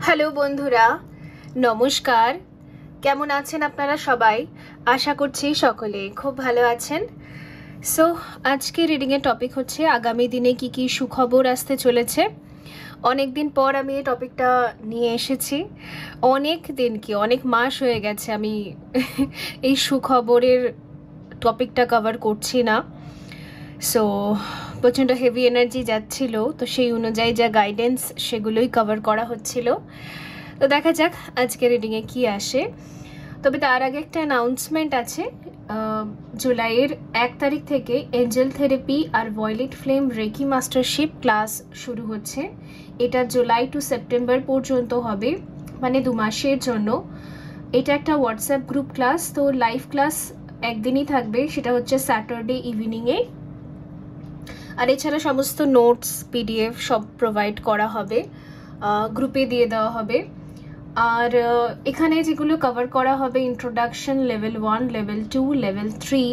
Hello বন্ধুরা, নমস্কার। কেমন আছেন আপনারা সবাই? আশা করছি সকলে খুব ভালো আছেন। সো আজকে রিডিংয়ের টপিক হচ্ছে আগামী দিনে কি কি সুখবর আসতে চলেছে। অনেক দিন পর আমি এই টপিকটা নিয়ে এসেছি। অনেক মাস হয়ে গেছে আমি এই সুখবরের টপিকটা কভার করছি না। সো প্রচণ্ড হেভি এনার্জি যাচ্ছিল, তো সেই অনুযায়ী যা গাইডেন্স সেগুলোই কভার করা হচ্ছিল। তো দেখা যাক আজকে রিডিংয়ে কি আসে। তবে তার আগে একটা অ্যানাউন্সমেন্ট আছে। জুলাইয়ের 1 তারিখ থেকে এঞ্জেল থেরাপি আর ভয়েলেট ফ্লেম রেকি মাস্টারশিপ ক্লাস শুরু হচ্ছে। এটা জুলাই টু সেপ্টেম্বর পর্যন্ত হবে, মানে 2 মাসের জন্য। এটা একটা হোয়াটসঅ্যাপ গ্রুপ ক্লাস, তো লাইভ ক্লাস একদিনই থাকবে, সেটা হচ্ছে স্যাটারডে ইভিনিংয়ে। আর এছাড়া সমস্ত নোটস পিডিএফ সব প্রোভাইড করা হবে, গ্রুপে দিয়ে দেওয়া হবে। আর এখানে যেগুলো কভার করা হবে, introduction level 1, level 2, level 3,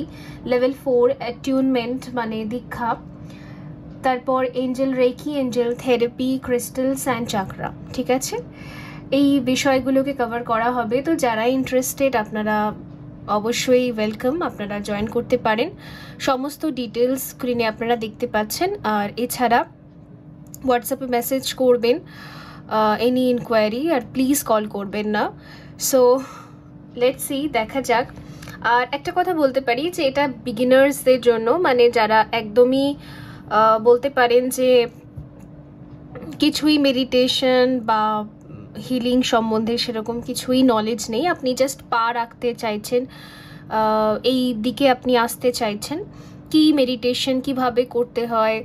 level 4 attunement মানে দীক্ষা, তারপর angel reiki, angel therapy, crystals and chakra. ঠিক আছে, এই বিষয়গুলোকে কভার করা হবে। তো যারা ইন্টারেস্টেড আপনারা অবশ্যই ওয়েলকাম, আপনারা জয়েন করতে পারেন। সমস্ত ডিটেলস স্ক্রিনে আপনারা দেখতে পাচ্ছেন। আর এছাড়া হোয়াটসঅ্যাপে মেসেজ করবেন এনি ইনকোয়ারি, আর প্লিজ কল করবেন না। সো লেটস সি, দেখা যাক। আর একটা কথা বলতে পারি যে এটা বিগিনার্সদের জন্য, মানে যারা একদমই বলতে পারেন যে কিছুই মেডিটেশন বা হিলিং সম্বন্ধে সেরকম কিছুই নলেজ নেই, আপনি জাস্ট পা রাখতে চাইছেন, এই দিকে আপনি আসতে চাইছেন, কি মেডিটেশন কিভাবে করতে হয়,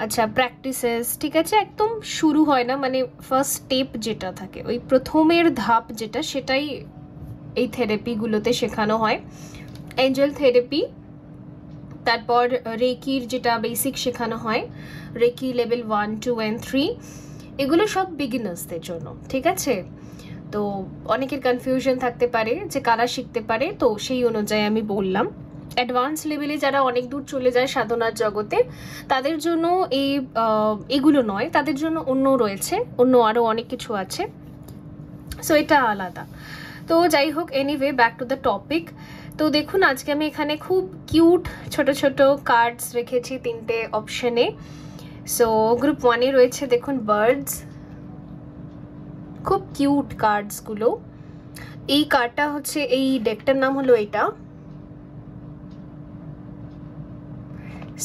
আচ্ছা প্র্যাকটিসেস, ঠিক আছে, একদম শুরু হয় না, মানে ফার্স্ট স্টেপ যেটা থাকে, ওই প্রথমের ধাপ যেটা, সেটাই এই থেরাপিগুলোতে শেখানো হয়। এঞ্জেল থেরাপি, তারপর রেকির যেটা বেসিক শেখানো হয়, রেকি লেভেল 1, 2 and 3, এগুলো সব বিগিনার্সদের জন্য। ঠিক আছে, তো অনেকের কনফিউশন থাকতে পারে যে কারা শিখতে পারে, তো সেই অনুযায়ী আমি বললাম। অ্যাডভান্স লেভেলে যারা অনেক দূর চলে যায় সাধনার জগতে, তাদের জন্য এগুলো নয়, তাদের জন্য অন্য রয়েছে, অন্য আরও অনেক কিছু আছে। সো এটা আলাদা। তো যাই হোক, anyway back to the topic. তো দেখুন, আজকে আমি এখানে খুব কিউট ছোট ছোট কার্ডস রেখেছি 3টে অপশনে। সো গ্রুপ 1-এ রয়েছে দেখুন বার্ডস, খুব কিউট কার্ডসগুলো। এই কার্ডটা হচ্ছে, এই ডেকটার নাম হলো এটা।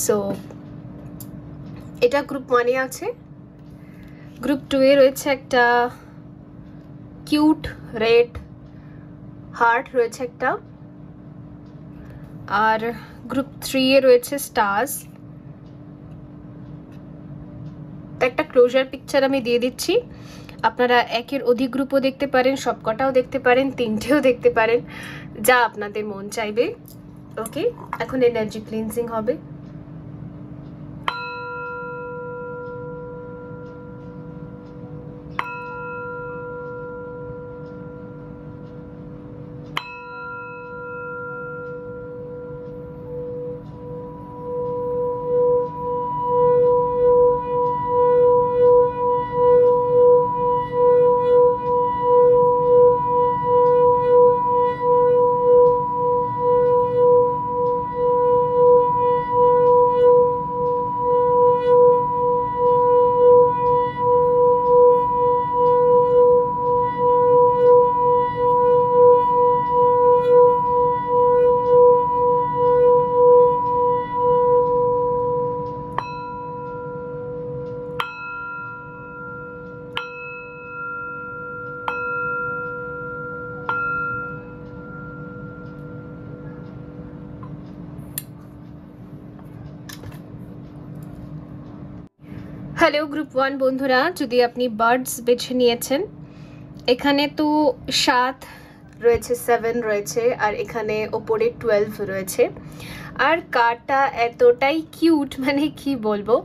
সো এটা গ্রুপ 1-এ আছে। গ্রুপ 2-এ রয়েছে একটা কিউট রেড হার্ট রয়েছে একটা, আর গ্রুপ 3-এ রয়েছে স্টার্স। একটা ক্লোজার পিকচার আমি দিয়ে দিচ্ছি, আপনারা একের অধিক গ্রুপও দেখতে পারেন, সবকটাও দেখতে পারেন, 3টেও দেখতে পারেন, যা আপনাদের মন চাইবে। ওকে, এখন এনার্জি ক্লিনজিং হবে। হ্যালো গ্রুপ 1 বন্ধুরা, যদি আপনি বার্ডস বেছে নিয়েছেন, এখানে তো 7 রয়েছে, 7 রয়েছে, আর এখানে ওপরে 12 রয়েছে। আর কার্ডটা এতটাই কিউট, মানে কি বলবো।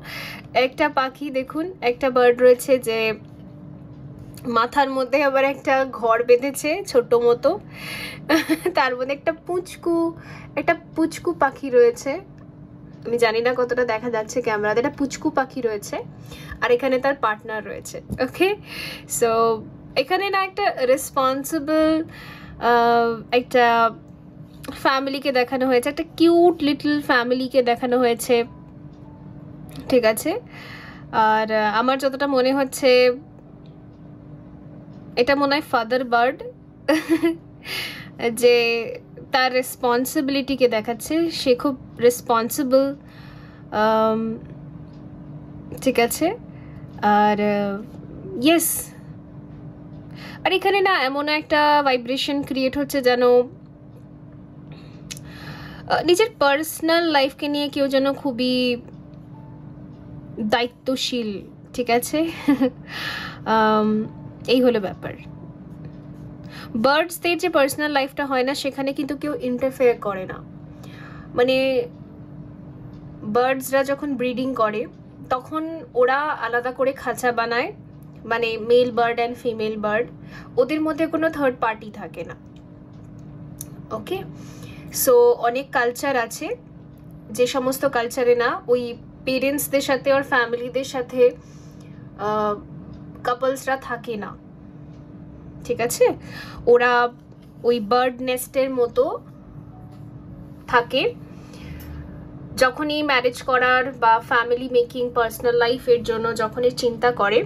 একটা পাখি দেখুন, একটা বার্ড রয়েছে যে মাথার মধ্যে আবার একটা ঘর বেঁধেছে ছোট মতো, তার মধ্যে একটা পুচকু পাখি রয়েছে। আমি জানি না কতটা দেখা যাচ্ছে ক্যামেরাতে, একটা পুচকু পাখি রয়েছে, আর এখানে তার পার্টনার রয়েছে। ওকে, সো এখানে না একটা রেসপন্সিবল একটা ফ্যামিলিকে দেখানো হয়েছে, একটা কিউট লিটল ফ্যামিলিকে দেখানো হয়েছে, ঠিক আছে। আর আমার যতটা মনে হচ্ছে এটা মনে হয় ফাদার বার্ড যে তার রেসপন্সিবিলিটিকে দেখাচ্ছে, সে খুব রেসপন্সিবল, ঠিক আছে। আর ইয়েস, আর এখানে না এমন একটা ভাইব্রেশন ক্রিয়েট হচ্ছে যেন নিজের পার্সোনাল লাইফকে নিয়ে কেউ যেন খুবই দায়িত্বশীল, ঠিক আছে। এই হলো ব্যাপার। বার্ডসদের যে পার্সোনাল লাইফটা হয় না সেখানে কিন্তু কেউ ইন্টারফেয়ার করে না। মানে বার্ডসরা যখন ব্রিডিং করে তখন ওরা আলাদা করে খাঁচা বানায়, মানে male bird and female bird, ওদের মধ্যে কোনো থার্ড পার্টি থাকে না। ওকে, সো অনেক কালচার আছে যে সমস্ত কালচারে না ওই পেরেন্টসদের সাথে আর ফ্যামিলিদের সাথে কাপলসরা থাকে না, ঠিক আছে। ওরা ওই বার্ড নেস্টের মতো থাকে। যখনই ম্যারেজ করার বা ফ্যামিলি মেকিং পার্সোনাল লাইফের জন্য যখনই চিন্তা করে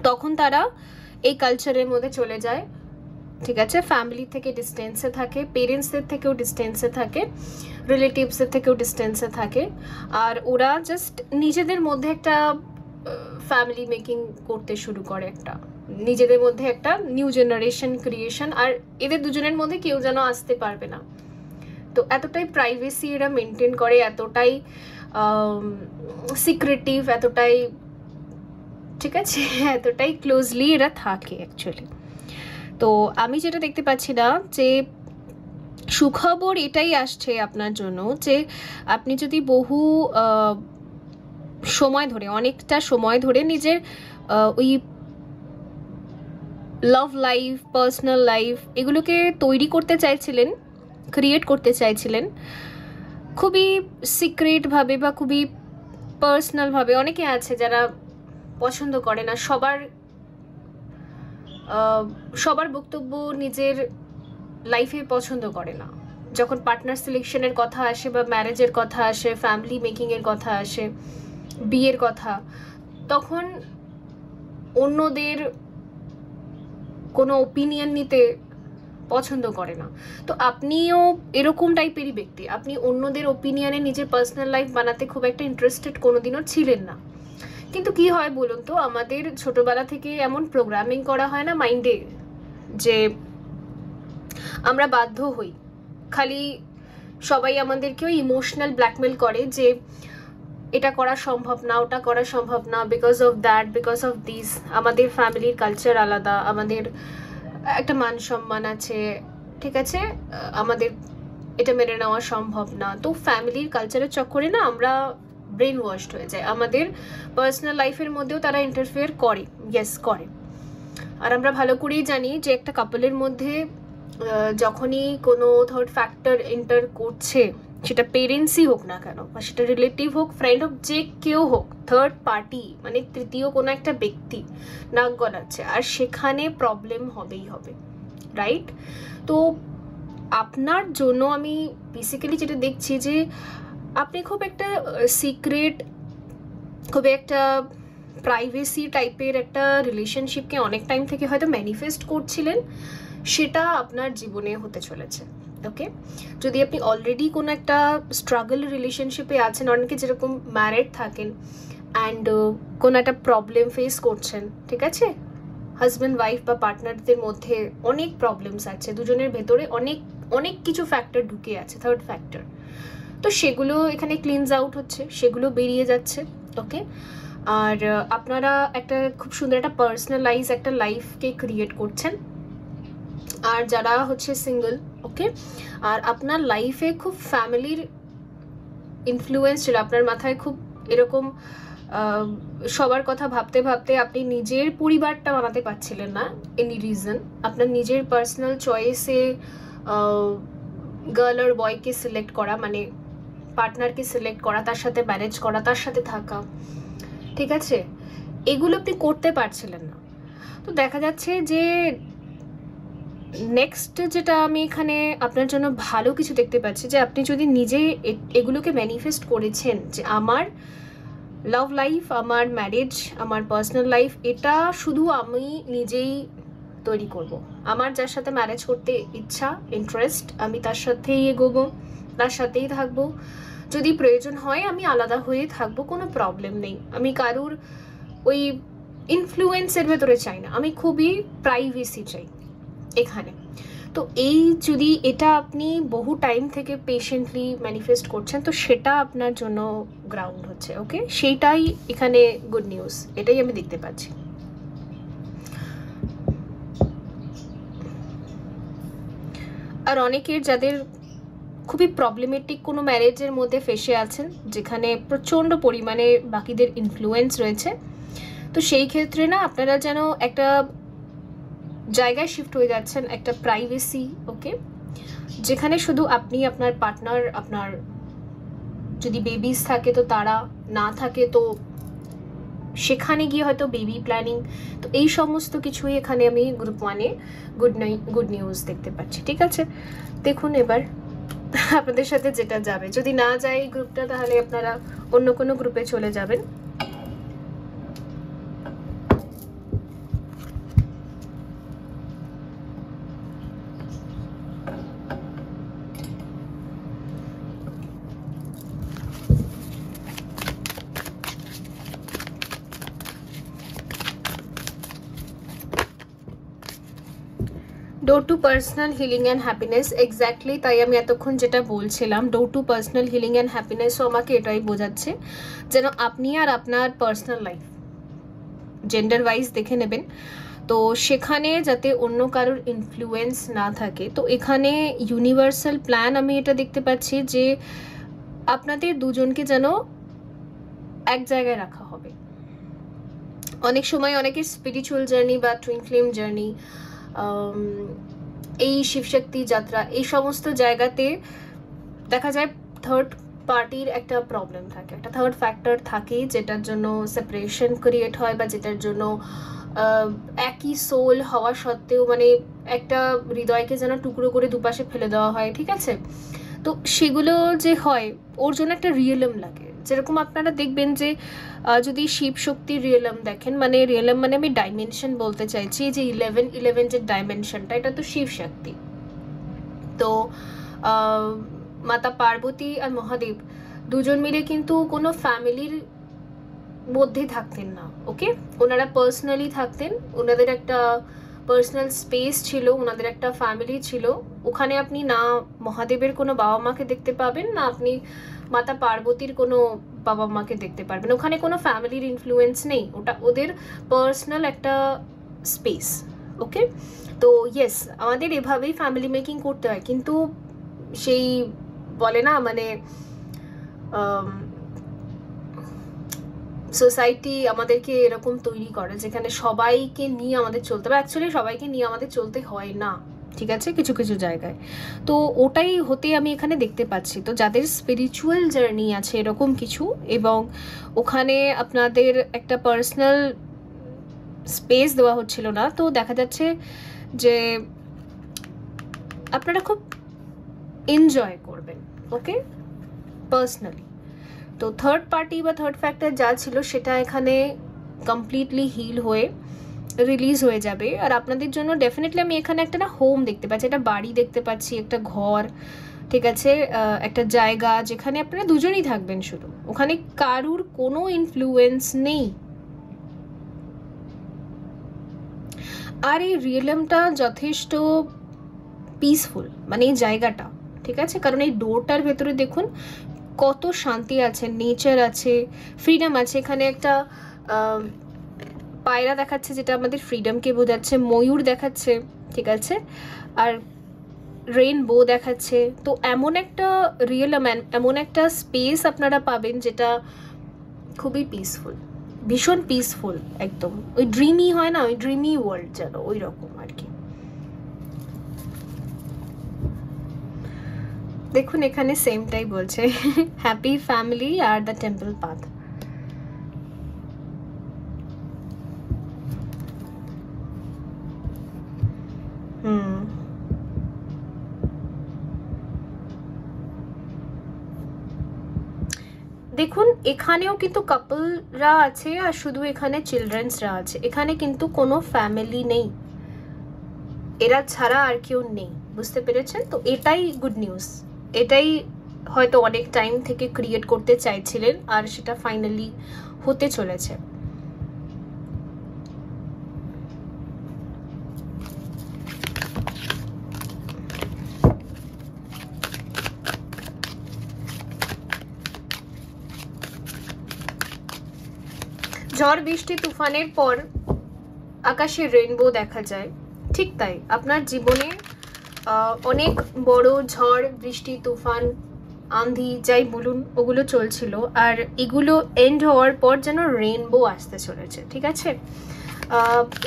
তখন তারা এই কালচারের মধ্যে চলে যায়, ঠিক আছে। ফ্যামিলি থেকে ডিস্টেন্সে থাকে, পেরেন্টসদের থেকেও ডিস্টেন্সে থাকে, রিলেটিভসদের থেকেও ডিস্টেন্সে থাকে। আর ওরা জাস্ট নিজেদের মধ্যে একটা ফ্যামিলি মেকিং করতে শুরু করে, একটা নিজেদের মধ্যে একটা নিউ জেনারেশন ক্রিয়েশন। আর এদের দুজনের মধ্যে কেউ যেন আসতে পারবে না। তো এতটাই প্রাইভেসি এরা মেনটেন করে, এতটাই সিক্রেটিভ, এতটাই, ঠিক আছে, এতটাই ক্লোজলি এরা থাকে অ্যাকচুয়ালি। তো আমি যেটা দেখতে পাচ্ছি না যে সুখবর এটাই আসছে আপনার জন্য যে আপনি যদি বহু সময় ধরে, অনেকটা সময় ধরে নিজের ওই লাভ লাইফ, পার্সোনাল লাইফ এগুলোকে তৈরি করতে চাইছিলেন, ক্রিয়েট করতে চাইছিলেন খুবই সিক্রেটভাবে বা খুবই পার্সোনালভাবে। অনেকে আছে যারা পছন্দ করে না সবার বক্তব্য নিজের লাইফে পছন্দ করে না। যখন পার্টনার সিলেকশনের কথা আসে বা ম্যারেজের কথা আসে, ফ্যামিলি মেকিংয়ের কথা আসে, বিয়ের কথা, তখন অন্যদের কোনো ওপিনিয়ন নিতে পছন্দ করে না। তো আপনিও এরকম টাইপেরই ব্যক্তি, আপনি অন্যদের ওপিনিয়নে নিজের পার্সোনাল লাইফ বানাতে খুব একটা ইন্টারেস্টেড কোনোদিনও ছিলেন না। কিন্তু কি হয় বলুন তো, আমাদের ছোটবেলা থেকে এমন প্রোগ্রামিং করা হয় না মাইন্ডে যে আমরা বাধ্য হই, খালি সবাই আমাদেরকেও ইমোশনাল ব্ল্যাকমেল করে যে এটা করা সম্ভব না, ওটা করা সম্ভব না, because of that, because of this. আমাদের ফ্যামিলির কালচার আলাদা, আমাদের একটা মান সম্মান আছে, ঠিক আছে, আমাদের এটা মেনে নেওয়া সম্ভব না। তো ফ্যামিলির কালচারের চক্করে না আমরা ব্রেন ওয়াশড হয়ে যায়। আমাদের পার্সোনাল লাইফের মধ্যেও তারা ইন্টারফেয়ার করে, ইয়েস করে। আর আমরা ভালো করেই জানি যে একটা কাপলের মধ্যে যখনই কোনো থার্ড ফ্যাক্টর এন্টার করছে, সেটা পেরেন্টসই হোক না কেন বা সেটা রিলেটিভ হোক, ফ্রেন্ড হোক, যে কেউ হোক, থার্ড পার্টি মানে তৃতীয় কোনো একটা ব্যক্তি নাক গলাচ্ছে, আর সেখানে প্রবলেম হবেই হবে, রাইট? তো আপনার জন্য আমি বেসিক্যালি যেটা দেখছি যে আপনি খুব একটা সিক্রেট, খুব একটা প্রাইভেসি টাইপের একটা রিলেশনশিপকে অনেক টাইম থেকে হয়তো ম্যানিফেস্ট করছিলেন, সেটা আপনার জীবনে হতে চলেছে। ওকে, যদি আপনি অলরেডি কোনো একটা স্ট্রাগল রিলেশনশিপে আছেন, অনেকে যেরকম ম্যারিড থাকেন অ্যান্ড কোনো একটা প্রবলেম ফেস করছেন, ঠিক আছে, হাজব্যান্ড ওয়াইফ বা পার্টনারদের মধ্যে অনেক প্রবলেমস আছে, দুজনের ভেতরে অনেক অনেক কিছু ফ্যাক্টর ঢুকে আছে, থার্ড ফ্যাক্টর, তো সেগুলো এখানে ক্লিনস আউট হচ্ছে, সেগুলো বেরিয়ে যাচ্ছে। ওকে, আর আপনারা একটা খুব সুন্দর একটা পার্সোনালাইজ একটা লাইফকে ক্রিয়েট করছেন। আর যারা হচ্ছে সিঙ্গেল, ওকে, আর আপনার লাইফে খুব ফ্যামিলির ইনফ্লুয়েন্স ছিল, আপনার মাথায় খুব এরকম সবার কথা ভাবতে ভাবতে আপনি নিজের পরিবারটা বানাতে পারছিলেন না, এনি রিজন। আপনার নিজের পার্সোনাল চয়েসে গার্ল আর বয়কে সিলেক্ট করা, মানে পার্টনারকে সিলেক্ট করা, তার সাথে ম্যানেজ করা, তার সাথে থাকা, ঠিক আছে, এগুলো আপনি করতে পারছিলেন না। তো দেখা যাচ্ছে যে নেক্সট যেটা আমি এখানে আপনার জন্য ভালো কিছু দেখতে পাচ্ছি, যে আপনি যদি নিজে এগুলোকে ম্যানিফেস্ট করেছেন যে আমার লাভ লাইফ, আমার ম্যারেজ, আমার পার্সোনাল লাইফ, এটা শুধু আমি নিজেই তৈরি করব। আমার যার সাথে ম্যারেজ করতে ইচ্ছা, ইন্টারেস্ট, আমি তার সাথেই এগোবো, তার সাথেই থাকবো। যদি প্রয়োজন হয় আমি আলাদা হয়ে থাকবো, কোনো প্রবলেম নেই। আমি কারুর ওই ইনফ্লুয়েন্সের ভেতরে চাই না, আমি খুবই প্রাইভেসি চাই এখানে। তো এই যদি এটা আপনি বহু টাইম থেকে পেশেন্টলি ম্যানিফেস্ট করছেন, তো সেটা আপনার জন্য গ্রাউন্ড হচ্ছে। ওকে, সেইটাই এখানে গুড নিউজ, এটাই আমি দেখতে পাচ্ছি। আর অনেকের যাদের খুবই প্রবলেমেটিক কোনো ম্যারেজের মধ্যে ফেসে আছেন, যেখানে প্রচণ্ড পরিমাণে বাকিদের ইনফ্লুয়েন্স রয়েছে, তো সেই ক্ষেত্রে না আপনারা যেন একটা জায়গায় শিফট হয়ে যাচ্ছেন, একটা প্রাইভেসি। ওকে, যেখানে শুধু আপনি, আপনার পার্টনার, আপনার যদি বেবিজ থাকে তো তারা, না থাকে তো সেখানে গিয়ে হয়তো বেবি প্ল্যানিং, তো এই সমস্ত কিছুই এখানে আমি গ্রুপ 1-এ গুড নিউজ দেখতে পাচ্ছি। ঠিক আছে, দেখুন এবার আপনাদের সাথে যেটা যাবে। যদি না যায় এই গ্রুপটা, তাহলে আপনারা অন্য কোনো গ্রুপে চলে যাবেন। Door to personal healing and happiness, exactly তাই আমি এতক্ষণ যেটা বলছিলাম, door to personal healing and হ্যাপিনেসও আমাকে এটাই বোঝাচ্ছে, যেন আপনি আর আপনার পার্সোনাল লাইফ জেন্ডার ওয়াইজ দেখে নেবেন, তো সেখানে যাতে অন্য কারোর ইনফ্লুয়েন্স না থাকে। তো এখানে ইউনিভার্সাল প্ল্যান আমি এটা দেখতে পাচ্ছি যে আপনাদের দুজনকে যেন এক জায়গায় রাখা হবে। অনেক সময় অনেকের স্পিরিচুয়াল জার্নি বা টুইন ফ্লেম জার্নি, এই শিবশক্তি যাত্রা, এই সমস্ত জায়গাতে দেখা যায় থার্ড পার্টির একটা প্রবলেম থাকে, একটা থার্ড ফ্যাক্টর থাকে, যেটার জন্য সেপারেশন ক্রিয়েট হয়, বা যেটার জন্য একই সোল হওয়া সত্ত্বেও মানে একটা হৃদয়কে যেন টুকরো করে দুপাশে ফেলে দেওয়া হয়। ঠিক আছে, তো সেগুলো যে হয় ওর জন্য একটা রিয়েলম লাগে। যেরকম আপনারা দেখবেন যে যদি শিব শক্তির রিয়েলম দেখেন, মানে রিয়েলম মানে আমি ডাইমেনশন বলতে চাইছি, যে 11 যে ডাইমেনশনটা, এটা তো শিব শক্তি। তো মাতা পার্বতী আর মহাদেব দুজন মিলে কিন্তু কোনো ফ্যামিলির মধ্যে থাকতেন না। ওকে, ওনারা পার্সোনালি থাকতেন, ওনাদের একটা পার্সোনাল স্পেস ছিল, ওনাদের একটা ফ্যামিলি ছিল। ওখানে আপনি না মহাদেবের কোনো বাবা মাকে দেখতে পাবেন, না আপনি মাতা পার্বতীর কোনো বাবা মাকে দেখতে পারবেন। ওখানে কোনো ফ্যামিলির ইনফ্লুয়েন্স নেই, ওটা ওদের পার্সোনাল একটা স্পেস। ওকে, তো ইয়েস, আমাদের এভাবেই ফ্যামিলি মেকিং করতে হয়, কিন্তু সেই বলে না মানে সোসাইটি আমাদেরকে এরকম তৈরি করে যেখানে সবাইকে নিয়ে আমাদের চলতে হবে। অ্যাকচুয়ালি সবাইকে নিয়ে আমাদের চলতে হয় না, ঠিক আছে, কিছু কিছু জায়গায়। তো ওটাই হতে আমি এখানে দেখতে পাচ্ছি। তো যাদের স্পিরিচুয়াল জার্নি আছে এরকম কিছু, এবং ওখানে আপনাদের একটা পার্সোনাল স্পেস দেওয়া হচ্ছিল না, তো দেখা যাচ্ছে যে আপনারা খুব এনজয় করবেন। ওকে, পার্সোনালি। তো থার্ড পার্টি বা থার্ড ফ্যাক্টর যা ছিল সেটা এখানে কমপ্লিটলি হিল হয়ে রিলিজ হয়ে যাবে। আর আপনাদের জন্য ডেফিনেটলি আমি এখানে একটা না হোম দেখতে পাচ্ছি, একটা বাড়ি দেখতে পাচ্ছি, একটা ঘর, ঠিক আছে, একটা জায়গা যেখানে আপনারা দুজনেই থাকবেন শুধু, ওখানে কারুর কোনো ইনফ্লুয়েন্স নেই। আর এই রিয়েলমটা যথেষ্ট পিসফুল, মানে এই জায়গাটা, ঠিক আছে, কারণ এই ডোরটার ভেতরে দেখুন কত শান্তি আছে, নেচার আছে, ফ্রিডম আছে। এখানে একটা পায়রা দেখাচ্ছে, যেটা আমাদের ফ্রিডমকে বোঝাচ্ছে, ময়ূর দেখাচ্ছে, ঠিক আছে, আর রেইনবো দেখাচ্ছে। তো এমন একটা রিয়েলম, এমন একটা স্পেস আপনারা পাবেন যেটা খুবই পিসফুল, ভীষণ পিসফুল, একদম ওই ড্রিমি হয় না, ওই ড্রিমি ওয়ার্ল্ড যেন ওই রকম আর কি। দেখুন এখানে সেমটাই বলছে, happy family are the temple path. দেখুন এখানেও কিন্তু কাপলরা আছে আর শুধু এখানে চিলড্রেন্সরা আছে, এখানে কিন্তু কোনো ফ্যামিলি নেই, এরা ছাড়া আর কেউ নেই, বুঝতে পেরেছেন? তো এটাই গুড নিউজ, এটাই হয়তো অনেক টাইম থেকে ক্রিয়েট করতে চাইছিলেন আর সেটা ফাইনালি হতে চলেছে। ঝড় বৃষ্টি তুফানের পর আকাশে রেইনবো দেখা যায়, ঠিক তাই আপনার জীবনে অনেক বড় ঝড় বৃষ্টি তুফান আঁধি যাই বলুন ওগুলো চলছিল, আর এগুলো এন্ড হওয়ার পর যেন রেইনবো আসতে চলেছে, ঠিক আছে?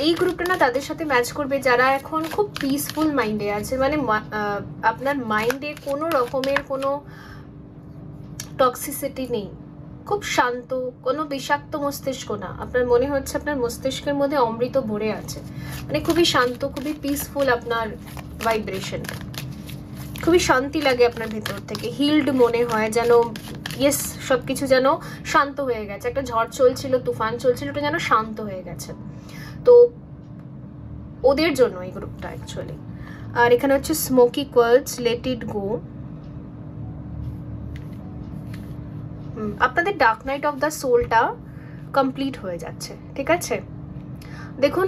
এই গ্রুপটা না তাদের সাথে ম্যাচ করবে যারা এখন খুব পিসফুল মাইন্ডে আছে, মানে আপনার মাইন্ডে কোনো রকমের কোনো টক্সিসিটি নেই, খুব শান্ত, কোনো বিষাক্ত মস্তিষ্ক না, আপনার মনে হচ্ছে আপনার মস্তিষ্কের মধ্যে অমৃত ভরে আছে, মানে খুবই শান্ত, খুবই পিসফুল আপনার ভাইব্রেশন, খুবই শান্তি লাগে আপনার ভেতর থেকে, হিল্ড মনে হয়, যেন ইয়েস সবকিছু যেন শান্ত হয়ে গেছে, একটা ঝড় চলছিল তুফান চলছিল ওটা যেন শান্ত হয়ে গেছে। তো ওদের জন্য এই গ্রুপটা অ্যাকচুয়ালি। আর এখানে হচ্ছে smoky quartz, let it go. আপনাদের ডার্ক নাইট অফ দ্য সোলটা কমপ্লিট হয়ে যাচ্ছে, ঠিক আছে? দেখুন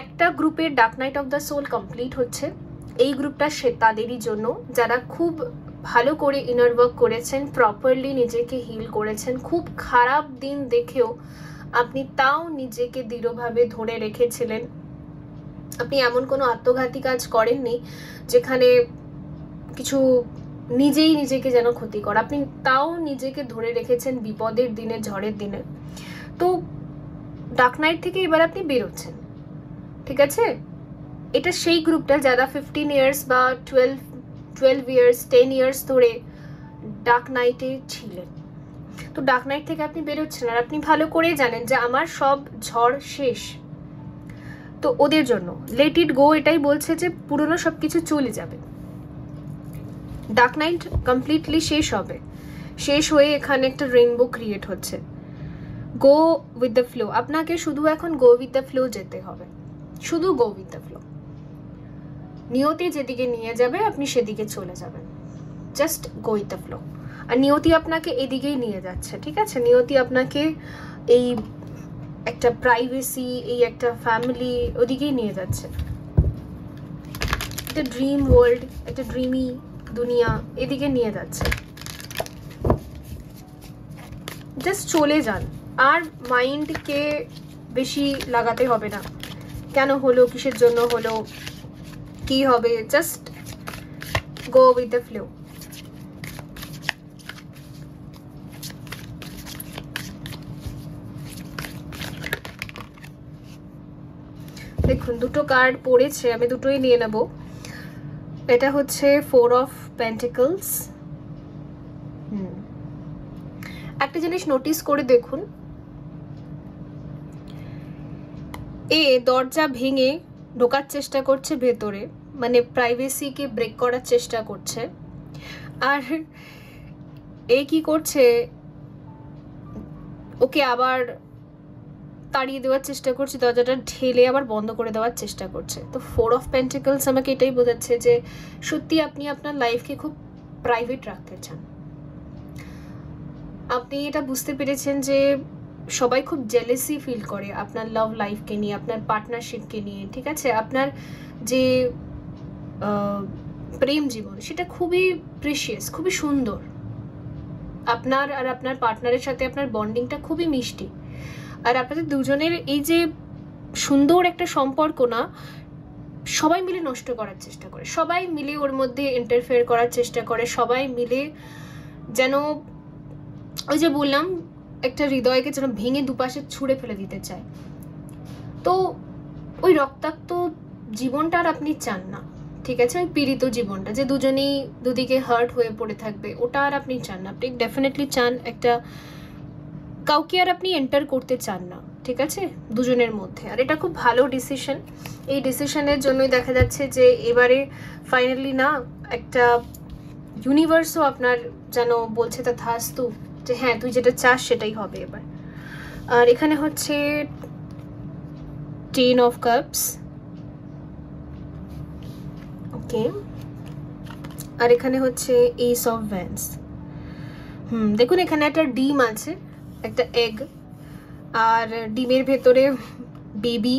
একটা গ্রুপের dark night of the soul complete হচ্ছে, এই গ্রুপটা সে তাদেরই জন্য যারা খুব ভালো করে ইনার ওয়ার্ক করেছেন, প্রপারলি নিজেকে হিল করেছেন, খুব খারাপ দিন দেখেও আপনি তাও নিজেকে দৃঢ়ভাবে ধরে রেখেছিলেন, আপনি এমন কোনো আত্মঘাতী কাজ করেননি যেখানে কিছু নিজেই নিজেকে যেন ক্ষতি কর, আপনি তাও নিজেকে ধরে রেখেছেন বিপদের দিনে, ঝড়ের দিনে। তো ডার্ক নাইট থেকে এবার আপনি বেরোচ্ছেন, ঠিক আছে? এটা সেই গ্রুপটা যারা 15 ইয়ার্স বা 12 ইয়ার্স 10 ইয়ার্স ধরে ডার্ক নাইটে ছিলেন। তো ডার্ক নাইট থেকে আপনি বেরোচ্ছেন আর আপনি ভালো করে জানেন যে আমার সব ঝড় শেষ। তো ওদের জন্য লেট ইট গো এটাই বলছে যে পুরনো সব কিছু চলে যাবে, ডার্ক নাইট কমপ্লিটলি শেষ হবে, শেষ হয়ে এখানে একটা রেইনবো ক্রিয়েট হচ্ছে। গো উইথ দ্য ফ্লো, আপনাকে শুধু এখন গো উইথ দ্য ফ্লো যেতে হবে, শুধু গো উইথ দ্য ফ্লো, নিয়তি যেদিকে নিয়ে যাবে আপনি সেদিকে চলে যাবেন, just go with the flow. আর নিয়তি আপনাকে এদিকেই নিয়ে যাচ্ছে, ঠিক আছে? নিয়তি আপনাকে এই একটা প্রাইভেসি, এই একটা ফ্যামিলি ওদিকেই নিয়ে যাচ্ছে, একটা ড্রিম ওয়ার্ল্ড, একটা ড্রিমি দুনিয়া এদিকে নিয়ে যাচ্ছে। জাস্ট চলে যান, আর মাইন্ডকে বেশি লাগাতে হবে না, কেন হলো, কিসের জন্য হলো, কি হবে, just go with the flow. দেখুন দুটো কার্ড পড়েছে, আমি দুটোই নিয়ে নেব। এটা হচ্ছে 4 অফ পেন্টিকলস। একটা জিনিস নোটিস করে দেখুন, এ দরজা ভেঙে ঢোকার চেষ্টা করছে ভেতরে, মানে প্রাইভেসিকে ব্রেক করার চেষ্টা করছে, আর এ কি করছে, ওকে আবার তাড়িয়ে দেওয়ার চেষ্টা করছে, দরজাটা ঠেলে আবার বন্ধ করে দেওয়ার চেষ্টা করছে। তো 4 অফ পেন্টিকলস আমাকে এটাই বোঝাচ্ছে যে সত্যি আপনি আপনার লাইফকে খুব প্রাইভেট রাখতে চান, আপনি এটা বুঝতে পেরেছেন যে সবাই খুব জেলেসি ফিল করে আপনার লাভ লাইফকে নিয়ে, আপনার পার্টনারশিপকে নিয়ে, ঠিক আছে? আপনার যে প্রেম জীবন সেটা খুবই প্রিশিয়াস, খুবই সুন্দর, আপনার আর আপনার পার্টনারের সাথে আপনার বন্ডিংটা খুবই মিষ্টি, আর আপনাদের দুজনের এই যে সুন্দর একটা সম্পর্ক না, সবাই মিলে নষ্ট করার চেষ্টা করে, সবাই মিলে ওর মধ্যে ইন্টারফেয়ার করার চেষ্টা করে, সবাই মিলে যেন ওই যে বললাম একটা হৃদয়কে যেন ভেঙে দুপাশে ছুঁড়ে ফেলে দিতে চায়। তো ওই রক্তাক্ত জীবনটা আর আপনি চান না, ঠিক আছে? ওই পীড়িত জীবনটা যে দুজনেই দুদিকে হার্ট হয়ে পড়ে থাকবে, ওটা আর আপনি চান না, আপনি ডেফিনেটলি চান একটা কাউকে আর আপনি এন্টার করতে চান না, ঠিক আছে, দুজনের মধ্যে। আর এটা খুব ভালো ডিসিশন, এই ডিসিশনের জন্যই দেখা যাচ্ছে যে এবারে ফাইনালি না একটা ইউনিভার্সও আপনার যেন বলছে তথাস্তু, যে হ্যাঁ তুই যেটা চাস সেটাই হবে এবার। আর এখানে হচ্ছে 10 of cups, ওকে। আর এখানে হচ্ছে Ace of Wands। দেখুন এখানে একটা ডিম আছে, একটা এগ, আর ডিমের ভেতরে বেবি।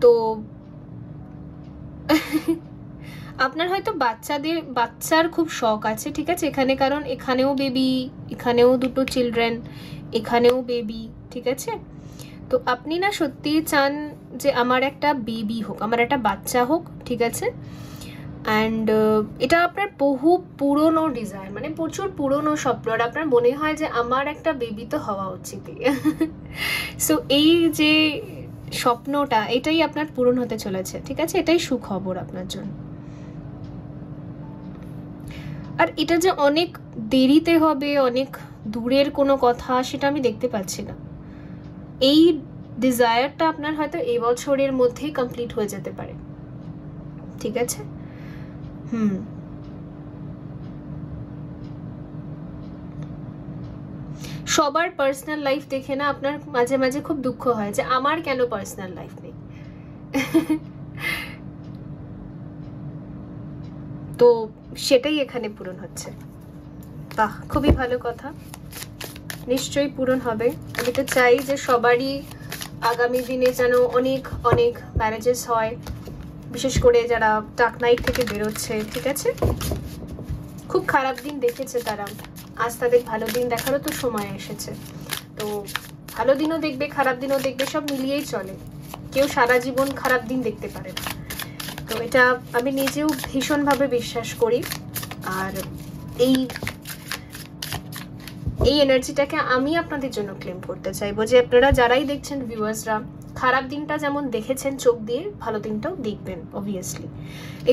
তো আপনার হয়তো বাচ্চার খুব শখ আছে, ঠিক আছে এখানে, কারণ এখানেও বেবি, এখানেও দুটো চিলড্রেন, এখানেও বেবি, ঠিক আছে। তো আপনি না সত্যিই চান যে আমার একটা বেবি হোক, আমার একটা বাচ্চা হোক, ঠিক আছে। অ্যান্ড এটা আপনার বহু পুরনো ডিজায়ার, মানে প্রচুর পুরনো স্বপ্ন, আর আপনার মনে হয় যে আমার একটা বেবি তো হওয়া উচিত। সো এই যে স্বপ্নটা, এটাই আপনার পূরণ হতে চলেছে, ঠিক আছে, এটাই সুখবর আপনার জন্য। আর এটা যে অনেক দেরিতে হবে, অনেক দূরের কোনো কথা, সেটা আমি দেখতে পাচ্ছি না। এই ডিজায়ারটা আপনার হয়তো এই বছরের মধ্যেই কমপ্লিট হয়ে যেতে পারে, ঠিক আছে। সবার পার্সোনাল লাইফ দেখে না আপনার মাঝে মাঝে খুব দুঃখ হয় যে আমার কেন পার্সোনাল লাইফ নেই। তো সেটাই এখানে পূরণ হচ্ছে। বাহ, খুবই ভালো কথা, নিশ্চয়ই পূরণ হবে। আমি তো চাই যে সবারই আগামী দিনে যেন অনেক অনেক ম্যারেজেস হয়, বিশেষ করে যারা ডার্ক নাইট থেকে বেরোচ্ছে, ঠিক আছে। খুব খারাপ দিন দেখেছে তারা, আজ তাদের ভালো দিন দেখারও তো সময় এসেছে। তো ভালো দিনও দেখবে, খারাপ দিনও দেখবে, সব মিলিয়েই চলে, কেউ সারা জীবন খারাপ দিন দেখতে পারে না। তো এটা আমি নিজেও ভীষণভাবে বিশ্বাস করি। আর এই এনার্জিটাকে আমি আপনাদের জন্য ক্লেম করতে চাইবো যে আপনারা যারাই দেখছেন ভিউয়ার্সরা, খারাপ দিনটা যেমন দেখেছেন চোখ দিয়ে, ভালো দিনটাও দেখবেন অবভিয়াসলি।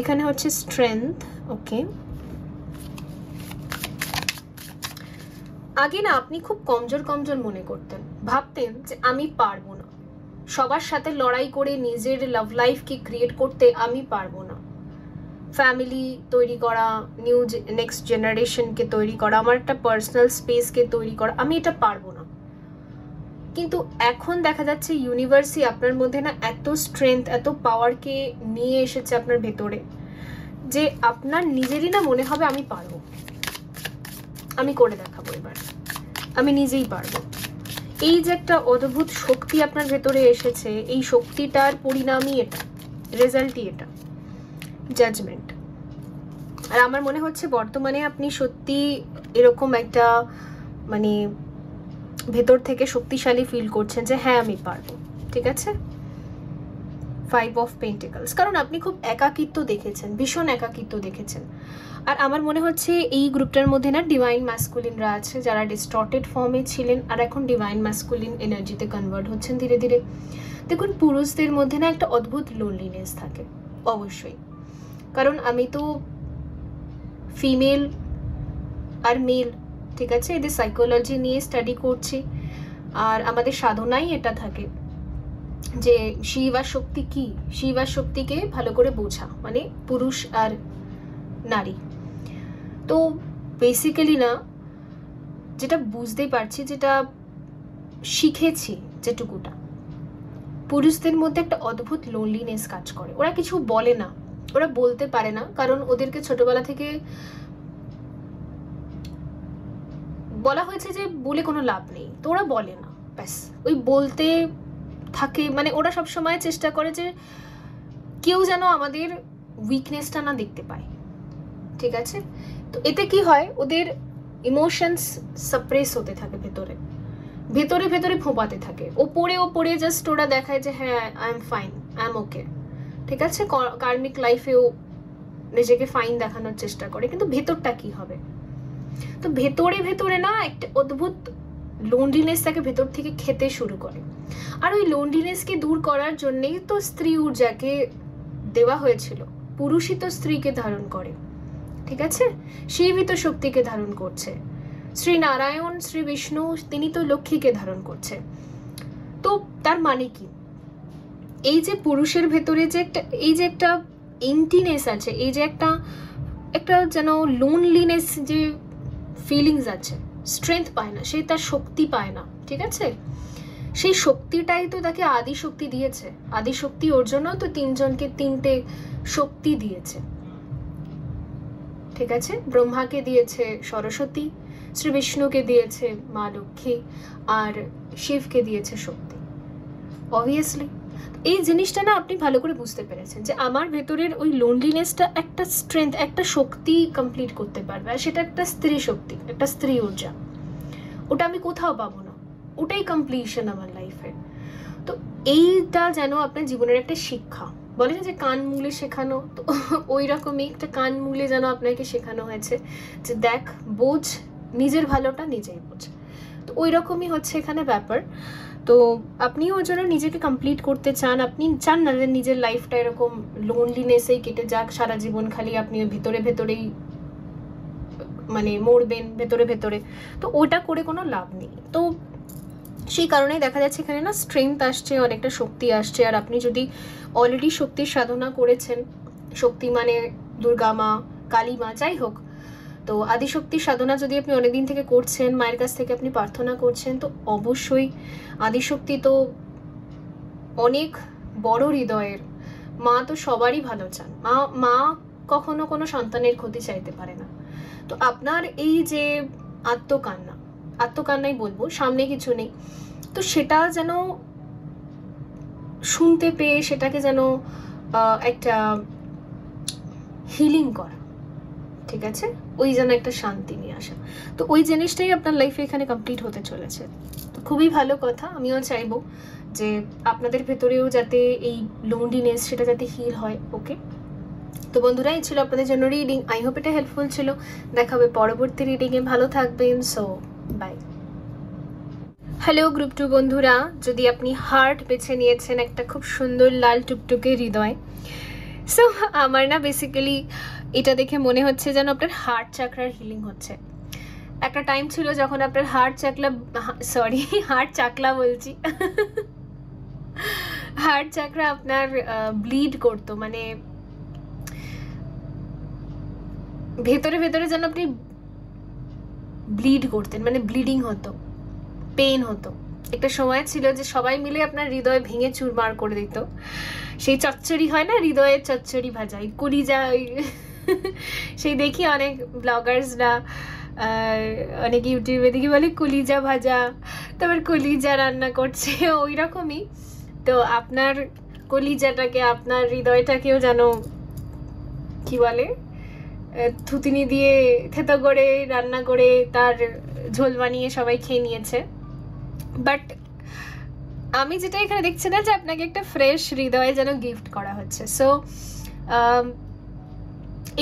এখানে হচ্ছে স্ট্রেংথ, ওকে। আগে না আপনি খুব কমজোর মনে করতেন, ভাবতেন যে আমি পারবো না, সবার সাথে লড়াই করে নিজের লাভ লাইফকে ক্রিয়েট করতে আমি পারবো না, ফ্যামিলি তৈরি করা, নেক্সট জেনারেশনকে তৈরি করা, আমার একটা পার্সোনাল স্পেসকে তৈরি করা, আমি এটা পারবো না। কিন্তু এখন দেখা যাচ্ছে ইউনিভার্সই আপনার মধ্যে না এত স্ট্রেংথ, এত পাওয়ারকে নিয়ে এসেছে আপনার ভেতরে, যে আপনার নিজেরই না মনে হবে আমি পারবো, আমি করে দেখাবো, এবার আমি নিজেই পারবো। এই যে একটা অদ্ভুত শক্তি আপনার ভেতরে এসেছে, এই শক্তিটার পরিণামই এটা, রেজাল্টই এটা, জাজমেন্ট। আর আমার মনে হচ্ছে বর্তমানে আপনি সত্যি এরকম একটা মানে ভেতর থেকে শক্তিশালী ফিল করছেন যে হ্যাঁ আমি পারবো, ঠিক আছে। 5 of Pentacles, কারণ আপনি খুব একাকিত্ব দেখেছেন, ভীষণ একাকিত্ব দেখেছেন। আর আমার মনে হচ্ছে এই গ্রুপটার মধ্যে না ডিভাইন ম্যাসকুলিনরা আছে, যারা ডিস্টর্টেড ফর্মে ছিলেন আর এখন ডিভাইন ম্যাসকুলিন এনার্জিতে কনভার্ট হচ্ছেন ধীরে ধীরে। দেখুন পুরুষদের মধ্যে না একটা অদ্ভুত লোনলিনেস থাকে অবশ্যই, কারণ আমি তো ফিমেল আর মেল, ঠিক আছে, এদের সাইকোলজি নিয়ে স্টাডি করছি। আর আমাদের সাধনাই এটা থাকে যে শিব আর শক্তি কি, শিব আর শক্তিকে ভালো করে বোঝা, মানে পুরুষ আর নারী। তো বেসিক্যালি না যেটা বুঝতে পারছি, যেটা শিখেছি যেটুকুটা, পুরুষদের মধ্যে একটা অদ্ভুত লোনলিনেস কাজ করে। ওরা কিছু বলে না, ওরা বলতে পারে না, কারণ ওদেরকে ছোটবেলা থেকে বলা হয়েছে যে বলে কোনো লাভ নেই, তো ওরা বলে না, ব্যাস ওই বলতে থাকে। মানে ওরা সবসময় চেষ্টা করে যে কেউ যেন আমাদের উইকনেসটা না দেখতে পায়, ঠিক আছে। তো এতে কি হয়, ওদের ইমোশনস সাপ্রেস হতে থাকে, ভেতরে ভেতরে ভেতরে ফোঁপাতে থাকে, ওপরে জাস্ট ওরা দেখায় যে হ্যাঁ I am fine, I am okay, ঠিক আছে। কার্মিক লাইফেও নিজেকে ফাইন দেখানোর চেষ্টা করে, কিন্তু ভেতরটা কি হবে। তো ভেতরে ভেতরে না একটা অদ্ভুত লোনলিনেস তাকে ভেতর থেকে খেতে শুরু করে। আর ওই লোনলিনেসকে দূর করার জন্যেই তো স্ত্রী ঊর্জাকে দেওয়া হয়েছিল, পুরুষই তো স্ত্রীকে ধারণ করে, ঠিক আছে, শিবই তো শক্তিকে ধারণ করছে, শ্রী নারায়ণ শ্রী বিষ্ণু তিনি তো লক্ষ্মীকে ধারণ করছে। তো তার মানে কি, এই যে পুরুষের ভেতরে যে একটা এই যে একটা এমটিনেস আছে, এই যে একটা যেন লোনলিনেস যে ফিলিংস আছে, স্ট্রেংথ পায় না, সে তার শক্তি পায় না, ঠিক আছে? সেই শক্তিটাই তো তাকে আদিশক্তি দিয়েছে। আদিশক্তি ওর জন্য তো 3 জনকে 3টে শক্তি দিয়েছে, ঠিক আছে? ব্রহ্মাকে দিয়েছে সরস্বতী, শ্রী বিষ্ণুকে দিয়েছে মা লক্ষ্মী, আর শিবকে দিয়েছে শক্তি। অবভিয়াসলি এই জিনিসটা না আপনি ভালো করে বুঝতে পেরেছেন যে আমার ভেতরের ওই লোনলিনেসটা একটা স্ট্রেংথ, একটা শক্তি কমপ্লিট করতে পারবে, আর সেটা একটা স্ত্রী শক্তি, একটা স্ত্রী ঊর্জা। ওটা আমি কোথাও পাবো না, ওটাই কমপ্লিশন আমার লাইফে। তো এইটা যেন আপনার জীবনের একটা শিক্ষা, বলে না যে কান মুলে শেখানো, তো ওই রকমই একটা কান মুলে যেন আপনাকে শেখানো হয়েছে যে দেখ, বোঝ, নিজের ভালোটা নিজেই বোঝ। তো ওই রকমই হচ্ছে এখানে ব্যাপার। তো আপনিও ওই জন্য নিজেকে কমপ্লিট করতে চান, আপনি চান না যে নিজের লাইফটা এরকম লোনলিনেসেই কেটে যাক, সারা জীবন খালি আপনি ভেতরে ভেতরেই মানে মরবেন ভেতরে ভেতরে। তো ওটা করে কোনো লাভ নেই। তো সেই কারণেই দেখা যাচ্ছে এখানে না স্ট্রেংথ আসছে, অনেকটা শক্তি আসছে। আর আপনি যদি অলরেডি শক্তির সাধনা করেছেন, শক্তি মানে দুর্গা মা, কালী মা, যাই হোক, তো আদিশক্তির সাধনা যদি আপনি অনেকদিন থেকে করছেন, মায়ের কাছ থেকে আপনি প্রার্থনা করছেন, তো অবশ্যই আদিশক্তি তো অনেক বড় হৃদয়ের। মা তো সবারই ভালো চান, মা কখনো কোনো সন্তানের ক্ষতি চাইতে পারে না। তো আপনার এই যে আত্মকান্নাই বলবো, সামনে কিছু নেই, তো সেটা যেন শুনতে পেয়ে সেটাকে যেন একটা হিলিং করা, ঠিক আছে? ওই যেন একটা শান্তি নিয়ে আসা। তো ওই জিনিসটাই আপনার লাইফে এখানে কমপ্লিট হতে চলেছে। তো খুবই ভালো কথা। আমিও চাইবো যে আপনাদের ভেতরেও যাতে এই লোনলিনেস সেটা যাতে হিল হয়। ওকে, তো বন্ধুরা, এই ছিল আপনাদের জন্য রিডিং। আই হোপ এটা হেল্পফুল ছিল। দেখা হবে পরবর্তী রিডিংয়ে। ভালো থাকবেন। So by. হ্যালো গ্রুপ 2 বন্ধুরা, যদি আপনি হার্ট বেছে নিয়েছেন, একটা খুব সুন্দর লাল টুকটুকে হৃদয়, সো আমার না বেসিক্যালি এটা দেখে মনে হচ্ছে যেন আপনার হার্ট চাকরার হিলিং হচ্ছে। একটা টাইম ছিল যখন আপনার হার্ট চাকরা আপনার ব্লিড করতো, মানে ভেতরে ভেতরে যেন আপনি ব্লিড করতেন, মানে ব্লিডিং হতো, পেন হতো। একটা সময় ছিল যে সবাই মিলে আপনার হৃদয় ভেঙে চুরমার করে দিত। সেই চচ্চড়ি হয় না, হৃদয়ের চচ্চড়ি ভাজা, কলিজা, সেই দেখি অনেক ব্লগার্সরা, অনেক ইউটিউবে দেখি বলে কলিজা ভাজা, তারপর কলিজা রান্না করছে, ওই রকমই। তো আপনার কলিজাটাকে, আপনার হৃদয়টাকেও যেন কি বলে, থুতিনি দিয়ে থেতো করে রান্না করে তার ঝোল বানিয়ে সবাই খেয়ে নিয়েছে। বাট আমি যেটা এখানে দেখছি না, যে আপনাকে একটা ফ্রেশ হৃদয় যেন গিফট করা হচ্ছে। সো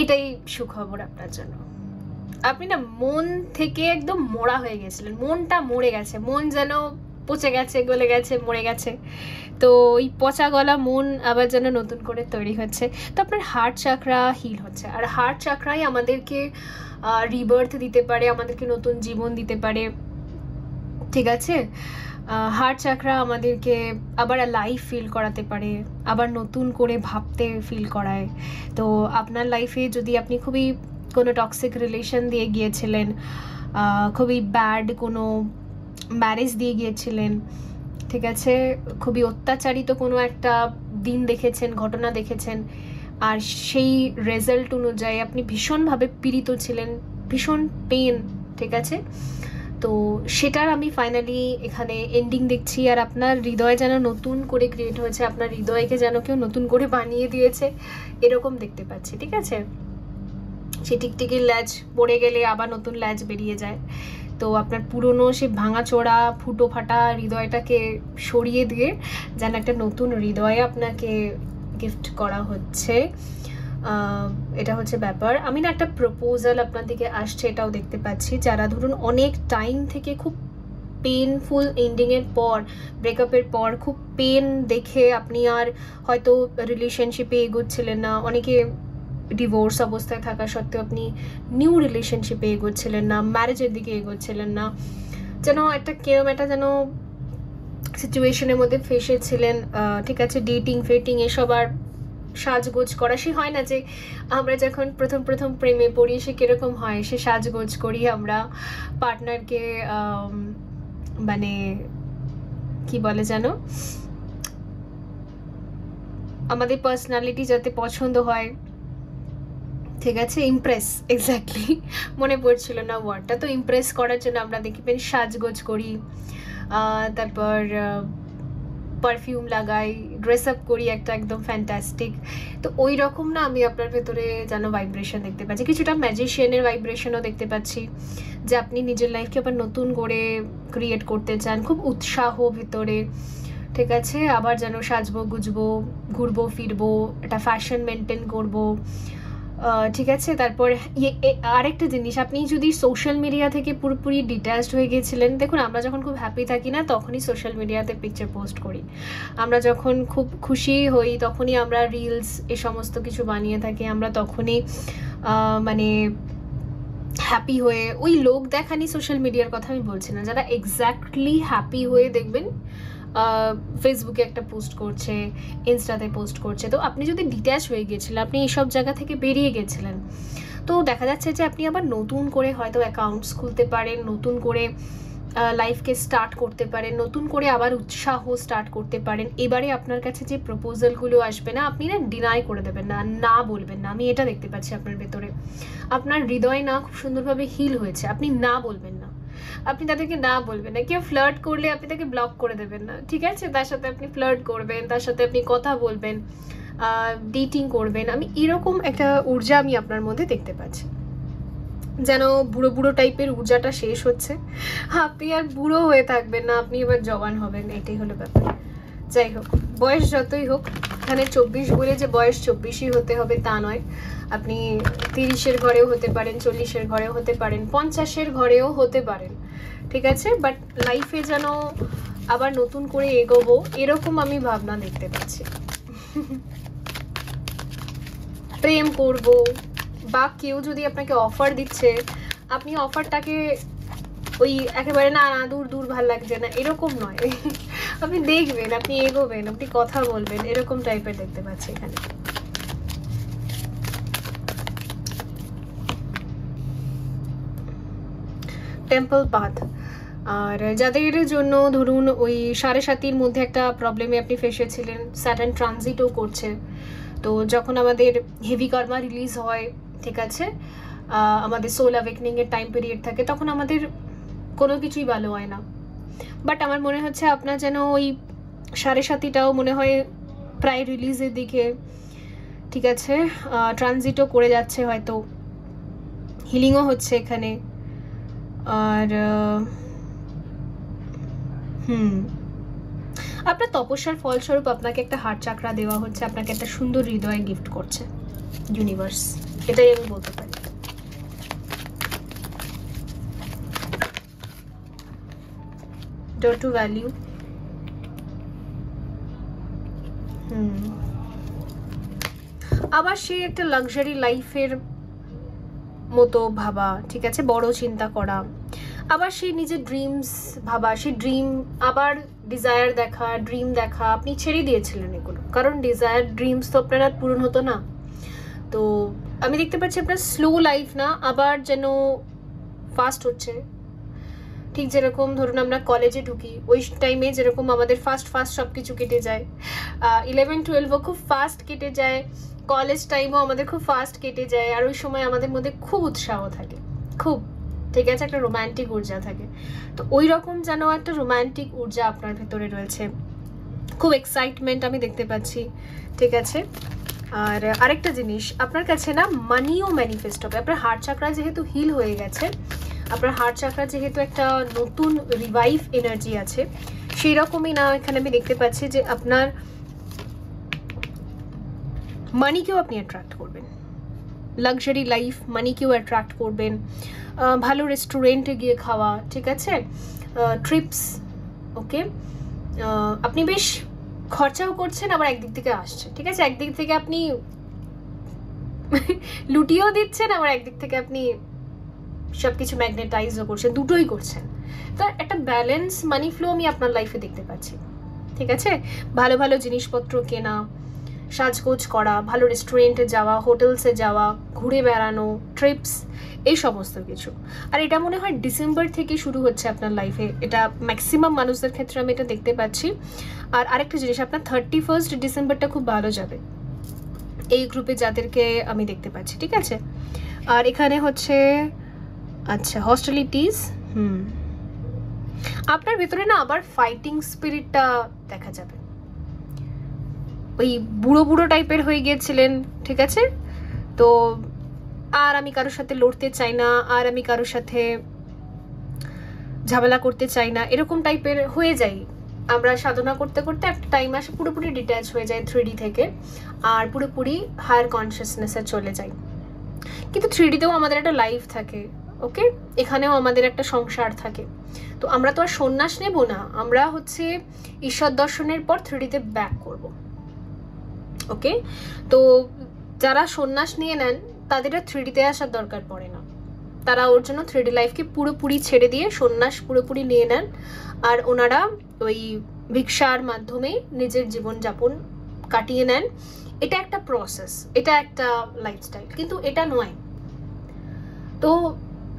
এটাই সুখবর আপনার জন্য। আপনি না মন থেকে একদম মরা হয়ে গেছিলেন, মনটা মরে গেছে, মন যেন পচে গেছে, গলে গেছে, মরে গেছে। তো ওই পচা গলা মন আবার যেন নতুন করে তৈরি হচ্ছে। তো আপনার হার্ট চাকরা হিল হচ্ছে, আর হার্ট চাকরাই আমাদেরকে রিবার্থ দিতে পারে, আমাদেরকে নতুন জীবন দিতে পারে, ঠিক আছে? হার্ট চাকরা আমাদেরকে আবার লাইফ ফিল করাতে পারে, আবার নতুন করে ভাবতে ফিল করায়। তো আপনার লাইফে যদি আপনি খুবই কোনো টক্সিক রিলেশন দিয়ে গিয়েছিলেন, খুবই ব্যাড কোনো ম্যারেজ দিয়ে গিয়েছিলেন, ঠিক আছে, খুবই অত্যাচারিত কোনো একটা দিন দেখেছেন, ঘটনা দেখেছেন, আর সেই রেজাল্ট অনুযায়ী আপনি ভীষণভাবে পীড়িত ছিলেন, ভীষণ পেন, ঠিক আছে, তো সেটার আমি ফাইনালি এখানে এন্ডিং দেখছি। আর আপনার হৃদয় যেন নতুন করে ক্রিয়েট হয়েছে, আপনার হৃদয়কে যেন কেউ নতুন করে বানিয়ে দিয়েছে, এরকম দেখতে পাচ্ছি, ঠিক আছে? সে টিকটিকির ল্যাজ পড়ে গেলে আবার নতুন ল্যাজ বেরিয়ে যায়। তো আপনার পুরনো সে ভাঙাচোরা ফুটো ফাটা হৃদয়টাকে সরিয়ে দিয়ে যেন একটা নতুন হৃদয় আপনাকে গিফট করা হচ্ছে। এটা হচ্ছে ব্যাপার। আমি না একটা প্রপোজাল আপনার দিকে আসছে এটাও দেখতে পাচ্ছি। যারা ধরুন অনেক টাইম থেকে খুব পেনফুল এন্ডিংয়ের পর, ব্রেকআপের পর খুব পেন দেখে আপনি আর হয়তো রিলেশনশিপে এগোচ্ছিলেন না, অনেকে ডিভোর্স অবস্থায় থাকা সত্ত্বেও আপনি নিউ রিলেশনশিপে এগোচ্ছিলেন না, ম্যারেজের দিকে এগোচ্ছিলেন না, যেন একটা কেরম একটা যেন সিচুয়েশনের মধ্যে ফেসেছিলেন, ঠিক আছে, ডেটিং ফেটিং এসব আর সাজগোজ করা, সে হয় না যে আমরা যখন প্রথম প্রথম প্রেমে পড়ি সে কিরকম হয়, সে সাজগোজ করি আমরা পার্টনারকে, মানে কি বলে জানো, আমাদের পার্সোনালিটি যাতে পছন্দ হয়, ঠিক আছে, ইমপ্রেস, এক্স্যাক্টলি মনে পড়ছিল না ওয়ার্ডটা, তো ইমপ্রেস করার জন্য আমরা দেখবেন সাজগোজ করি, তারপর পারফিউম লাগাই, ড্রেস আপ করি একটা একদম ফ্যান্টাস্টিক। তো ওই রকম না আমি আপনার ভেতরে যেন ভাইব্রেশন দেখতে পাচ্ছি, কিছুটা ম্যাজিশিয়ানের ভাইব্রেশনও দেখতে পাচ্ছি, যে আপনি নিজের লাইফকে আবার নতুন করে ক্রিয়েট করতে চান, খুব উৎসাহ ভেতরে, ঠিক আছে, আবার যেন সাজবো গুজবো, ঘুরবো ফিরবো, একটা ফ্যাশন মেনটেন করবো, ঠিক আছে। তারপর আরেকটা জিনিস, আপনি যদি সোশ্যাল মিডিয়া থেকে পুরোপুরি ডিট্যাচড হয়ে গিয়েছিলেন, দেখুন আমরা যখন খুব হ্যাপি থাকি না তখনই সোশ্যাল মিডিয়াতে পিকচার পোস্ট করি, আমরা যখন খুব খুশি হই তখনই আমরা রিলস এ সমস্ত কিছু বানিয়ে থাকি, আমরা তখনই মানে হ্যাপি হয়ে, ওই লোক দেখানি সোশ্যাল মিডিয়ার কথা আমি বলছি না, যারা এক্স্যাক্টলি হ্যাপি হয়ে দেখবেন ফেসবুকে একটা পোস্ট করছে, ইনস্টাতে পোস্ট করছে, তো আপনি যদি ডিট্যাচ হয়ে গিয়েছিলেন, আপনি এইসব জায়গা থেকে বেরিয়ে গেছিলেন, তো দেখা যাচ্ছে যে আপনি আবার নতুন করে হয়তো অ্যাকাউন্টস খুলতে পারেন, নতুন করে লাইফকে স্টার্ট করতে পারেন, নতুন করে আবার উৎসাহ স্টার্ট করতে পারেন। এবারে আপনার কাছে যে প্রপোজালগুলো আসবে না, আপনি না ডিনাই করে দেবেন না, না বলবেন না, আমি এটা দেখতে পাচ্ছি আপনার ভেতরে, আপনার হৃদয় না খুব সুন্দরভাবে হিল হয়েছে, আপনি না বলবেন না, আপনি তাদেরকে না বলবেন না, কেউ ফ্লার্ট করলে আপনি তাকে ব্লক করে দেবেন না, ঠিক আছে, তার সাথে আপনি ফ্লার্ট করবেন, তার সাথে আপনি কথা বলবেন, ডেটিং করবেন, আমি এরকম একটা ঊর্জা আমি আপনার মধ্যে দেখতে পাচ্ছি, যেন বুড়ো বুড়ো টাইপের ঊর্জাটা শেষ হচ্ছে, আপনি আর বুড়ো হয়ে থাকবেন না, আপনি এবার জওয়ান হবেন, এটাই হলো ব্যাপার। যাই হোক, বয়স যতই হোক, এখানে 24 বলে যে বয়স 24ই হতে হবে তা নয়, আপনি 30-এর ঘরেও হতে পারেন, 40-এর ঘরেও হতে পারেন, 50-এর ঘরেও হতে পারেন, ঠিক আছে, বাট লাইফে যেন আবার নতুন করে এগোবো এরকম আমি ভাবনা দেখতে পাচ্ছি। প্রেম করব, বা কেউ যদি আপনাকে অফার দিচ্ছে, আপনি অফারটাকে ওই একেবারে না না দূর দূর ভাল লাগছে না এরকম নয়, আপনি দেখবেন, আপনি এগোবেন, আপনি কথা বলবেন, এরকম টাইপের দেখতে পাচ্ছি এখানে। টেম্পল পাথ, আর যাদের জন্য ধরুন ওই 7.5-র মধ্যে একটা প্রবলেমে আপনি ফেসেছিলেন, স্যাটার্ন ট্রানজিটও করছে, তো যখন আমাদের হেভি কর্মা রিলিজ হয়, ঠিক আছে, আমাদের সোল অ্যাওয়েকনিংয়ের টাইম পিরিয়ড থাকে, তখন আমাদের কোনো কিছুই ভালো হয় না, বাট আমার মনে হচ্ছে আপনার যেন ওই 7.5টাও মনে হয় প্রায় রিলিজের দিকে, ঠিক আছে, ট্রানজিটও করে যাচ্ছে, হয়তো হিলিংও হচ্ছে এখানে, আর আপনার তপস্যার ফলস্বরূপ আপনাকে একটা হার্ট চাকরা দেওয়া হচ্ছে, আপনাকে একটা সুন্দর হৃদয় গিফট করছে ইউনিভার্স, এটাই আমি বলতে পারি। ডোর টু ভ্যালিউ, আবার সে একটা লাক্সারি লাইফের মতো ভাবা, ঠিক আছে, বড় চিন্তা করা, আবার সেই নিজের ড্রিমস ভাবা, সেই ড্রিম আবার ডিজায়ার দেখা, ড্রিম দেখা, আপনি ছেড়ে দিয়েছিলেন এগুলো, কারণ ডিজায়ার ড্রিমস তো আপনার আর পূরণ হতো না, তো আমি দেখতে পাচ্ছি আপনার স্লো লাইফ না আবার যেন ফাস্ট হচ্ছে, ঠিক যেরকম ধরুন আমরা কলেজে ঢুকি ওই টাইমে যেরকম আমাদের ফাস্ট সব কিছু কেটে যায়, 11-12ও খুব ফাস্ট কেটে যায়, কলেজ টাইমও আমাদের খুব ফাস্ট কেটে যায়, আর ওই সময় আমাদের মধ্যে খুব উৎসাহ থাকে, খুব, ঠিক আছে, একটা রোম্যান্টিক ঊর্জা থাকে, তো ওই রকম যেন একটা রোম্যান্টিক ঊর্জা আপনার ভেতরে রয়েছে, খুব এক্সাইটমেন্ট আমি দেখতে পাচ্ছি, ঠিক আছে। আর আরেকটা জিনিস, আপনার কাছে না মানিও ম্যানিফেস্ট হবে, আপনার হার্ট চাকরা যেহেতু হিল হয়ে গেছে, আপনার হার্ট চাকরা যেহেতু একটা নতুন রিভাইভ এনার্জি আছে, সেই রকমই না এখানে আমি দেখতে পাচ্ছি যে আপনার মানিকেও আপনি অ্যাট্রাক্ট করবেন, লাক্সারি লাইফ, মানিকেও অ্যাট্রাক্ট করবেন, ভালো রেস্টুরেন্টে গিয়ে খাওয়া, ঠিক আছে, ট্রিপস, ওকে, আপনি বেশ খরচাও করছেন, আবার একদিক থেকে আসছে, ঠিক আছে, একদিক থেকে আপনি লুটিয়েও দিচ্ছেন, আবার একদিক থেকে আপনি সবকিছু ম্যাগনেটাইজও করছেন, দুটোই করছেন, তো একটা ব্যালেন্স মানি ফ্লো আমি আপনার লাইফে দেখতে পাচ্ছি, ঠিক আছে, ভালো ভালো জিনিসপত্র কেনা, সাজগোজ করা, ভালো রেস্টুরেন্টে যাওয়া, হোটেলসে যাওয়া, ঘুরে বেড়ানো, ট্রিপস, এই সমস্ত কিছু। আর এটা মনে হয় ডিসেম্বর থেকে শুরু হচ্ছে আপনার লাইফে, এটা ম্যাক্সিমাম মানুষদের ক্ষেত্রে আমি এটা দেখতে পাচ্ছি। আর আরেকটা জিনিস, আপনার 31 ডিসেম্বরটা খুব ভালো যাবে এই গ্রুপে যাদেরকে আমি দেখতে পাচ্ছি, ঠিক আছে। আর এখানে হচ্ছে আচ্ছা হস্টিলিটিস, আপনার ভেতরে না আবার ফাইটিং স্পিরিটটা দেখা যাবে। ওই বুড়ো বুড়ো টাইপের হয়ে গিয়েছিলেন, ঠিক আছে, তো আর আমি কারোর সাথে লড়তে চাই না, আর আমি কারোর সাথে ঝামেলা করতে চাই না, এরকম টাইপের হয়ে যাই আমরা সাধনা করতে করতে। একটা টাইম আসে পুরোপুরি ডিট্যাচ হয়ে যায় 3D থেকে, আর পুরোপুরি হায়ার কনসিয়াসনেসে চলে যাই। কিন্তু 3Dতেও আমাদের একটা লাইফ থাকে, ওকে, এখানেও আমাদের একটা সংসার থাকে। তো আমরা তো আর সন্ন্যাস নেব না, আমরা হচ্ছে ঈশ্বর দর্শনের পর 3Dতে ব্যাক করব, ওকে। তো যারা সন্ন্যাস নিয়ে নেন তাদের আর 3Dতে আসার দরকার পড়ে না, তারা ওর জন্য 3D লাইফকে পুরোপুরি ছেড়ে দিয়ে সন্ন্যাস পুরোপুরি নিয়ে নেন, আর ওনারা ওই ভিক্ষার মাধ্যমে নিজের জীবনযাপন কাটিয়ে নেন। এটা একটা প্রসেস, এটা একটা লাইফস্টাইল, কিন্তু এটা নয়। তো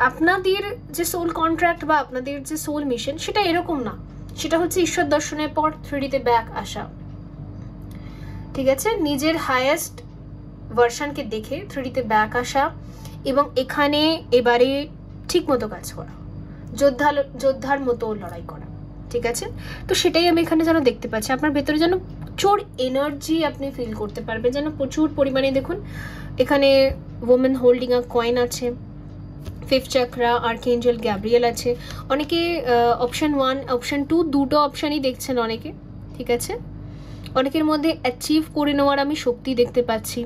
আপনাদের যে সোল কন্ট্রাক্ট বা আপনাদের যে সোল মিশন সেটা এরকম না, সেটা হচ্ছে ঈশ্বর দর্শনের পর 3Dতে ব্যাক আসা, ঠিক আছে, নিজের হায়েস্ট ভার্সনকে দেখে 3Dতে ব্যাক আসা, এবং এখানে এবারে ঠিক মতো কাজ করা, যোদ্ধার মতো লড়াই করা, ঠিক আছে। তো সেটাই আমি এখানে যেন দেখতে পাচ্ছি, আপনার ভেতরে যেন প্রচুর এনার্জি আপনি ফিল করতে পারবেন, যেন প্রচুর পরিমাণে। দেখুন এখানে ওমেন হোল্ডিং আ কয়েন আছে, 5th চাকরা, আর্কএঞ্জেল গ্যাব্রিয়েল আছে। অনেকে অপশন 1 অপশন 2 দুটো অপশানই দেখছেন অনেকে, ঠিক আছে। অনেকের মধ্যে অ্যাচিভ করে নেওয়ার আমি শক্তি দেখতে পাচ্ছি।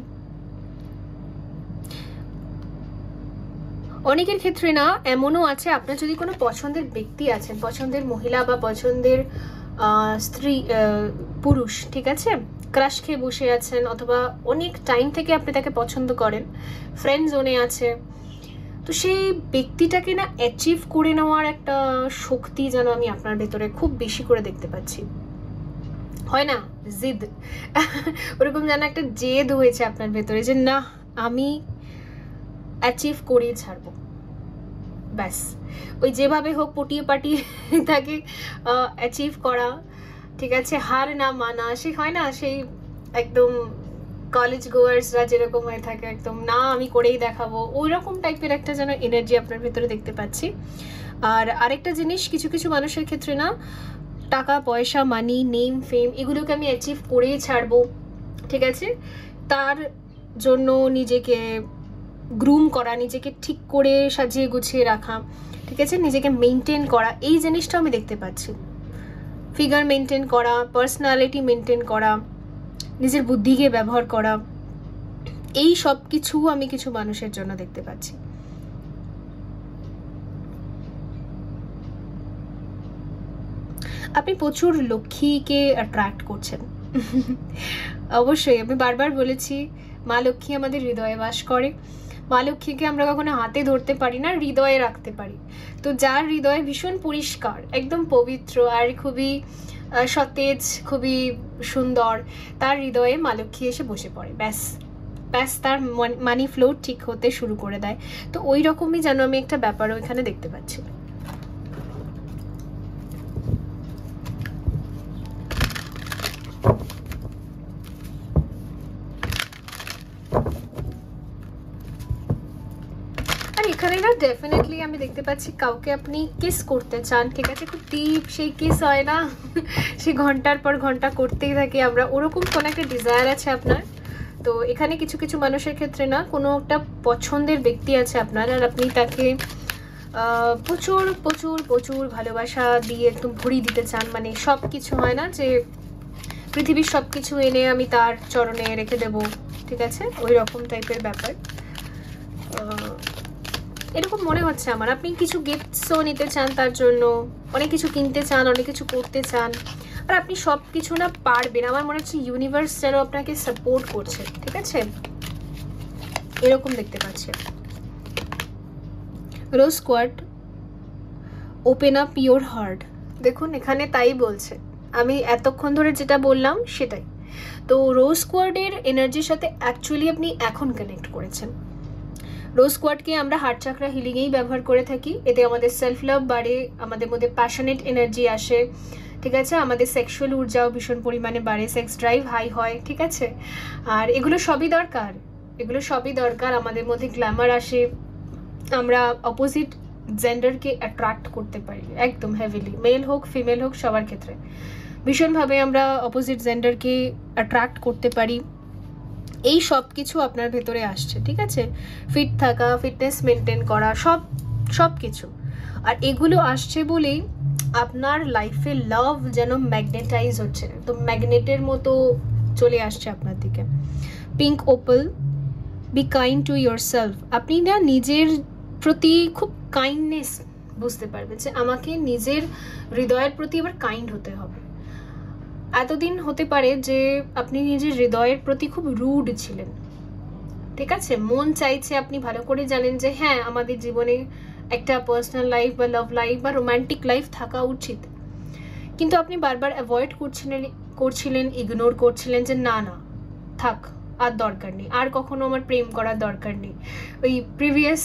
অনেকের ক্ষেত্রে না এমনও আছে, আপনার যদি কোনো পছন্দের ব্যক্তি আছেন, পছন্দের মহিলা বা পছন্দের স্ত্রী, পুরুষ, ঠিক আছে, ক্রাশ খেয়ে বসে আছেন, অথবা অনেক টাইম থেকে আপনি তাকে পছন্দ করেন, ফ্রেন্ড জোনে আছে, তো সেই ব্যক্তিটাকে না অ্যাচিভ করে নেওয়ার একটা শক্তি যেন আমি আপনার ভেতরে খুব বেশি করে দেখতে পাচ্ছি। হয় না জিদ, ওরকম যেন একটা জেদ হয়েছে আপনার ভেতরে যে না আমি অ্যাচিভ করেই ছাড়বো, ব্যাস ওই যেভাবে হোক পটিয়ে পাটিয়ে তাকে অ্যাচিভ করা, ঠিক আছে, হার না মানা, সে হয় না সেই একদম কলেজ গোয়ার্সরা যেরকম হয়ে থাকে, একদম না আমি করেই দেখাবো, ওই রকম টাইপের একটা যেন এনার্জি আপনার ভেতরে দেখতে পাচ্ছি। আর আরেকটা জিনিস, কিছু কিছু মানুষের ক্ষেত্রে না টাকা পয়সা, মানি, নেম, ফেম, এগুলোকে আমি অ্যাচিভ করেই ছাড়বো, ঠিক আছে, তার জন্য নিজেকে গ্রুম করা, নিজেকে ঠিক করে সাজিয়ে গুছিয়ে রাখা, ঠিক আছে, নিজেকে মেনটেন করা, এই জিনিসটা আমি দেখতে পাচ্ছি। ফিগার মেনটেন করা, পার্সোনালিটি মেনটেন করা, নিজের বুদ্ধিকে ব্যবহার করা, এই সব কিছু আমি কিছু মানুষের জন্য দেখতে পাচ্ছি। আপনি প্রচুর লক্ষ্মীকে অ্যাট্রাক্ট করছেন। অবশ্যই আমি বারবার বলেছি মা লক্ষ্মী আমাদের হৃদয়ে বাস করে, মা লক্ষ্মীকে আমরা কখনো হাতে ধরতে পারি না, হৃদয়ে রাখতে পারি। তো যার হৃদয় ভীষণ পরিষ্কার, একদম পবিত্র আর খুবই সতেজ, খুবই সুন্দর, তার হৃদয়ে মা লক্ষ্মী এসে বসে পড়ে, ব্যাস ব্যাস তার মানি ফ্লো ঠিক হতে শুরু করে দেয়। তো ওই রকমই যেন আমি একটা ব্যাপারও এখানে দেখতে পাচ্ছি। আর এখানে না ডেফিনেটলি আমি দেখতে পাচ্ছি কাউকে আপনি কিস করতে চান, ঠিক আছে, খুব ডিপ সেই কিস হয় না, সে ঘন্টার পর ঘন্টা করতেই থাকি আমরা, ওরকম কোনো একটা ডিজায়ার আছে আপনার। তো এখানে কিছু কিছু মানুষের ক্ষেত্রে না কোনো একটা পছন্দের ব্যক্তি আছে আপনার, আর আপনি তাকে প্রচুর প্রচুর প্রচুর ভালোবাসা দিয়ে একদম ভরিয়ে দিতে চান, মানে সব কিছু হয় না যে পৃথিবীর সব কিছু এনে আমি তার চরণে রেখে দেব, ঠিক আছে, ওই রকম টাইপের ব্যাপার এরকম মনে হচ্ছে আমার। আপনি কিছু গিফটসও নিতে চান, তার জন্য অনেক কিছু কিনতে চান, অনেক কিছু করতে চান, আর আপনি সব কিছু না পারবেন, আমার মনে হচ্ছে ইউনিভার্স যেন আপনাকে সাপোর্ট করছে, ঠিক আছে, এরকম দেখতে পাচ্ছি। Rose quartz, open up your heart, দেখুন এখানে তাই বলছে, আমি এতক্ষণ ধরে যেটা বললাম সেটাই। তো রোজ কোয়ার্ডের এনার্জির সাথে অ্যাকচুয়ালি আপনি এখন কানেক্ট করেছেন। রোজ কোয়ার্ডকে আমরা হার্ট চাকরা হিলিংয়েই ব্যবহার করে থাকি। এতে আমাদের সেলফ লাভ বাড়ে, আমাদের মধ্যে প্যাশনেট এনার্জি আসে, ঠিক আছে, আমাদের সেক্সুয়াল ঊর্জাও ভীষণ পরিমাণে বাড়ে, সেক্স ড্রাইভ হাই হয়, ঠিক আছে। আর এগুলো সবই দরকার, এগুলো সবই দরকার। আমাদের মধ্যে গ্ল্যামার আসে, আমরা অপোজিট জেন্ডারকে অ্যাট্রাক্ট করতে পারি একদম হেভিলি, মেল হোক ফিমেল হোক সবার ক্ষেত্রে ভীষণভাবে আমরা অপোজিট জেন্ডারকে অ্যাট্রাক্ট করতে পারি। এই সব কিছু আপনার ভেতরে আসছে, ঠিক আছে, ফিট থাকা, ফিটনেস মেনটেন করা, সব কিছু। আর এগুলো আসছে বলেই আপনার লাইফে লাভ যেন ম্যাগনেটাইজ হচ্ছে, তো ম্যাগনেটের মতো চলে আসছে আপনার দিকে। Pink opal, be kind to your self. আপনি না নিজের প্রতি খুব কাইন্ডনেস বুঝতে পারবেন যে আমাকে নিজের হৃদয়ের প্রতি এবার কাইন্ড হতে হবে। এতদিন হতে পারে যে আপনি নিজের হৃদয়ের প্রতি খুব রুড ছিলেন, ঠিক আছে, মন চাইছে, আপনি ভালো করে জানেন যে হ্যাঁ আমাদের জীবনে একটা পার্সোনাল লাইফ বা লাভ লাইফ বা রোম্যান্টিক লাইফ থাকা উচিত, কিন্তু আপনি বারবার অ্যাভয়েড করছিলেন, ইগনোর করছিলেন যে না না থাক, আর দরকার নেই, আর কখনো আমার প্রেম করার দরকার নেই। ওই প্রিভিয়াস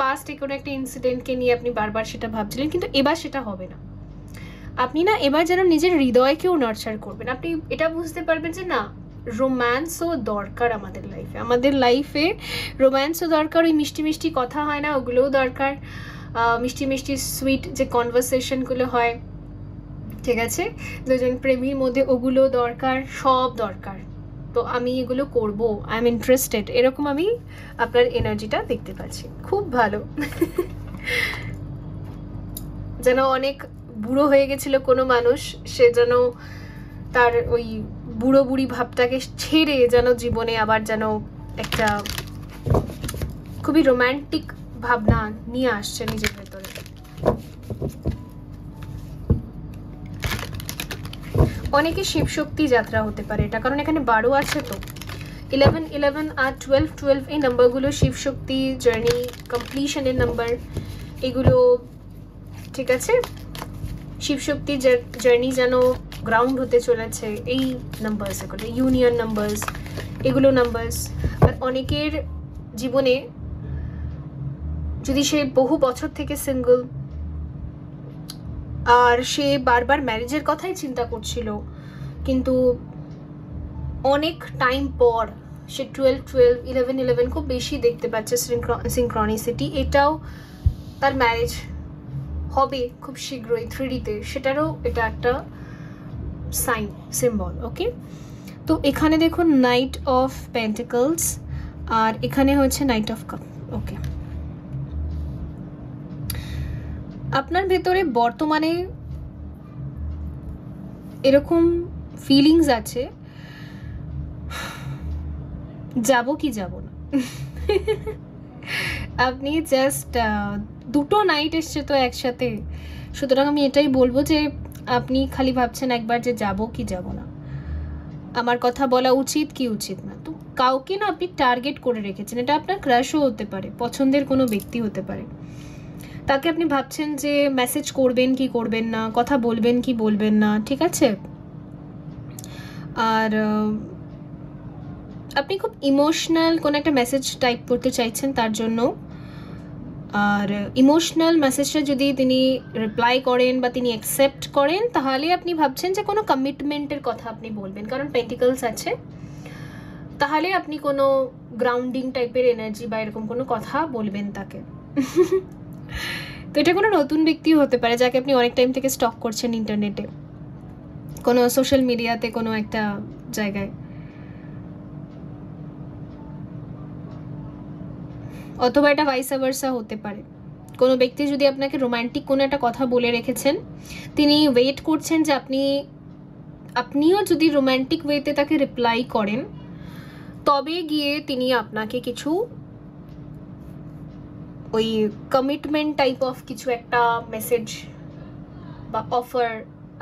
পাস্টে কোনো একটা ইনসিডেন্টকে নিয়ে আপনি বারবার সেটা ভাবছিলেন, কিন্তু এবার সেটা হবে না। আপনি না এবার যেন নিজের হৃদয়কেও নার্চার করবেন। আপনি এটা বুঝতে পারবেন যে না, রোম্যান্সও দরকার আমাদের লাইফে রোম্যান্সও দরকার। ওই মিষ্টি মিষ্টি কথা হয় না, ওগুলোও দরকার। মিষ্টি মিষ্টি সুইট যে কনভারসেশনগুলো হয়, ঠিক আছে, দুজন প্রেমীর মধ্যে, ওগুলো দরকার, সব দরকার। তো আমি এগুলো করবো, আই এম ইন্টারেস্টেড, এরকম আমি আপনার এনার্জিটা দেখতে পাচ্ছি। খুব ভালো। যেন অনেক বুড়ো হয়ে গেছিল কোনো মানুষ, সে যেন তার ওই বুড়ো বুড়ি ভাবটাকে ছেড়ে যেন জীবনে আবার যেন একটা খুবই রোম্যান্টিক ভাবনা নিয়ে আসছে নিজের ভেতরে। অনেকে শিবশক্তি যাত্রা হতে পারে এটা, কারণ এখানে 12 আছে, তো 11 11 আর 12 12 এই নাম্বারগুলো শিবশক্তি জার্নি কমপ্লিশনের নাম্বার, এগুলো ঠিক আছে, শিবশক্তি জার্নি যেন গ্রাউন্ড হতে চলেছে, এই নাম্বারস, এগুলো ইউনিয়ন নাম্বারস, এগুলো নাম্বারস। আর অনেকের জীবনে যদি সে বহু বছর থেকে সিঙ্গল আর সে বারবার ম্যারেজের কথাই চিন্তা করছিল, কিন্তু অনেক টাইম পর সে 12 12 11 11 খুব বেশি দেখতে পাচ্ছে সিনক্রনিসিটি, এটাও তার ম্যারেজ হবে খুব শীঘ্রই 3D-তে, সেটারও এটা একটা সাইন, সিম্বল। ওকে, তো এখানে দেখুন নাইট অফ পেন্টিকলস, আর এখানে হচ্ছে নাইট অফ কাপ। ওকে, আপনার ভেতরে বর্তমানে এরকম ফিলিংস আছে, যাব কি যাব না। আপনি জাস্ট দুটো নাইট এসছে তো একসাথে, সুতরাং আমি এটাই বলবো যে আপনি খালি ভাবছেন একবার যে যাব কি যাব না, আমার কথা বলা উচিত কি উচিত না। তো কাউকে না আপনি টার্গেট করে রেখেছেন, এটা আপনার ক্রাশও হতে পারে, পছন্দের কোনো ব্যক্তি হতে পারে, তাকে আপনি ভাবছেন যে মেসেজ করবেন কি করবেন না, কথা বলবেন কি বলবেন না, ঠিক আছে। আর আপনি খুব ইমোশনাল কোনো একটা মেসেজ টাইপ করতে চাইছেন তার জন্য, আর ইমোশনাল মেসেজটা যদি তিনি রিপ্লাই করেন বা তিনি অ্যাকসেপ্ট করেন, তাহলে আপনি ভাবছেন যে কোনো কমিটমেন্টের কথা আপনি বলবেন, কারণ পেন্টিকলস আছে, তাহলে আপনি কোনো গ্রাউন্ডিং টাইপের এনার্জি বা এরকম কোনো কথা বলবেন তাকে। তো এটা কোনো নতুন ব্যক্তি হতে পারে যাকে আপনি অনেক টাইম থেকে স্টক করছেন ইন্টারনেটে, কোনো সোশ্যাল মিডিয়াতে, কোনো একটা জায়গায়, অথবা এটা ভাইস ভার্সা হতে পারে। কোনো ব্যক্তি যদি আপনাকে রোমান্টিক কোনো একটা কথা বলে রেখেছেন, তিনি ওয়েট করছেন যে আপনিও যদি রোমান্টিক ওয়েতে তাকে রিপ্লাই করেন, তবে গিয়ে তিনি আপনাকে কিছু ওই কমিটমেন্ট টাইপ অফ কিছু একটা মেসেজ বা অফার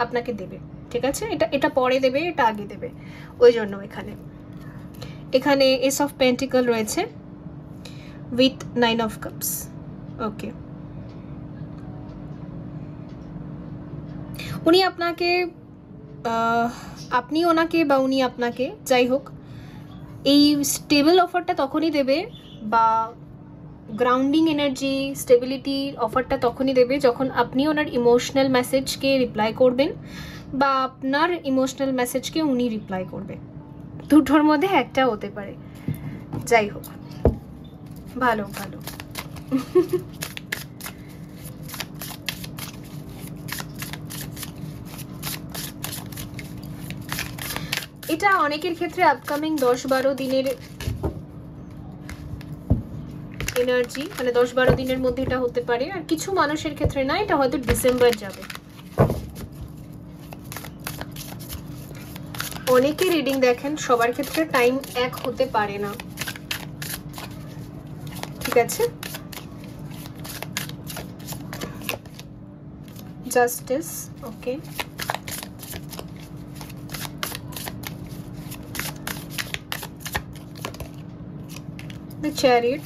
আপনাকে দেবে, ঠিক আছে। এটা পরে দেবে, এটা আগে দেবে, ওই জন্য এখানে এস অফ পেন্টিকল রয়েছে with 9 of cups. ওকে, উনি আপনাকে আপনি ওনাকে বা উনি আপনাকে, যাই হোক, এই স্টেবল অফারটা তখনই দেবে বা গ্রাউন্ডিং এনার্জি, স্টেবিলিটি অফারটা তখনই দেবে যখন আপনি ওনার ইমোশনাল মেসেজকে রিপ্লাই করবেন বা আপনার ইমোশনাল মেসেজকে উনি রিপ্লাই করবে। দুটোর মধ্যে একটা হতে পারে। যাই হোক, ভালো ভালো। এটা অনেকের ক্ষেত্রে আপকামিং 10-12 দিনের এনার্জি, মানে 10-12 দিনের মধ্যে এটা হতে পারে। আর কিছু মানুষের ক্ষেত্রে না, এটা হয়তো ডিসেম্বর যাবে। অনেকে রিডিং দেখেন, সবার ক্ষেত্রে টাইম এক হতে পারে না, ঠিক আছে? Justice, okay. The Chariot,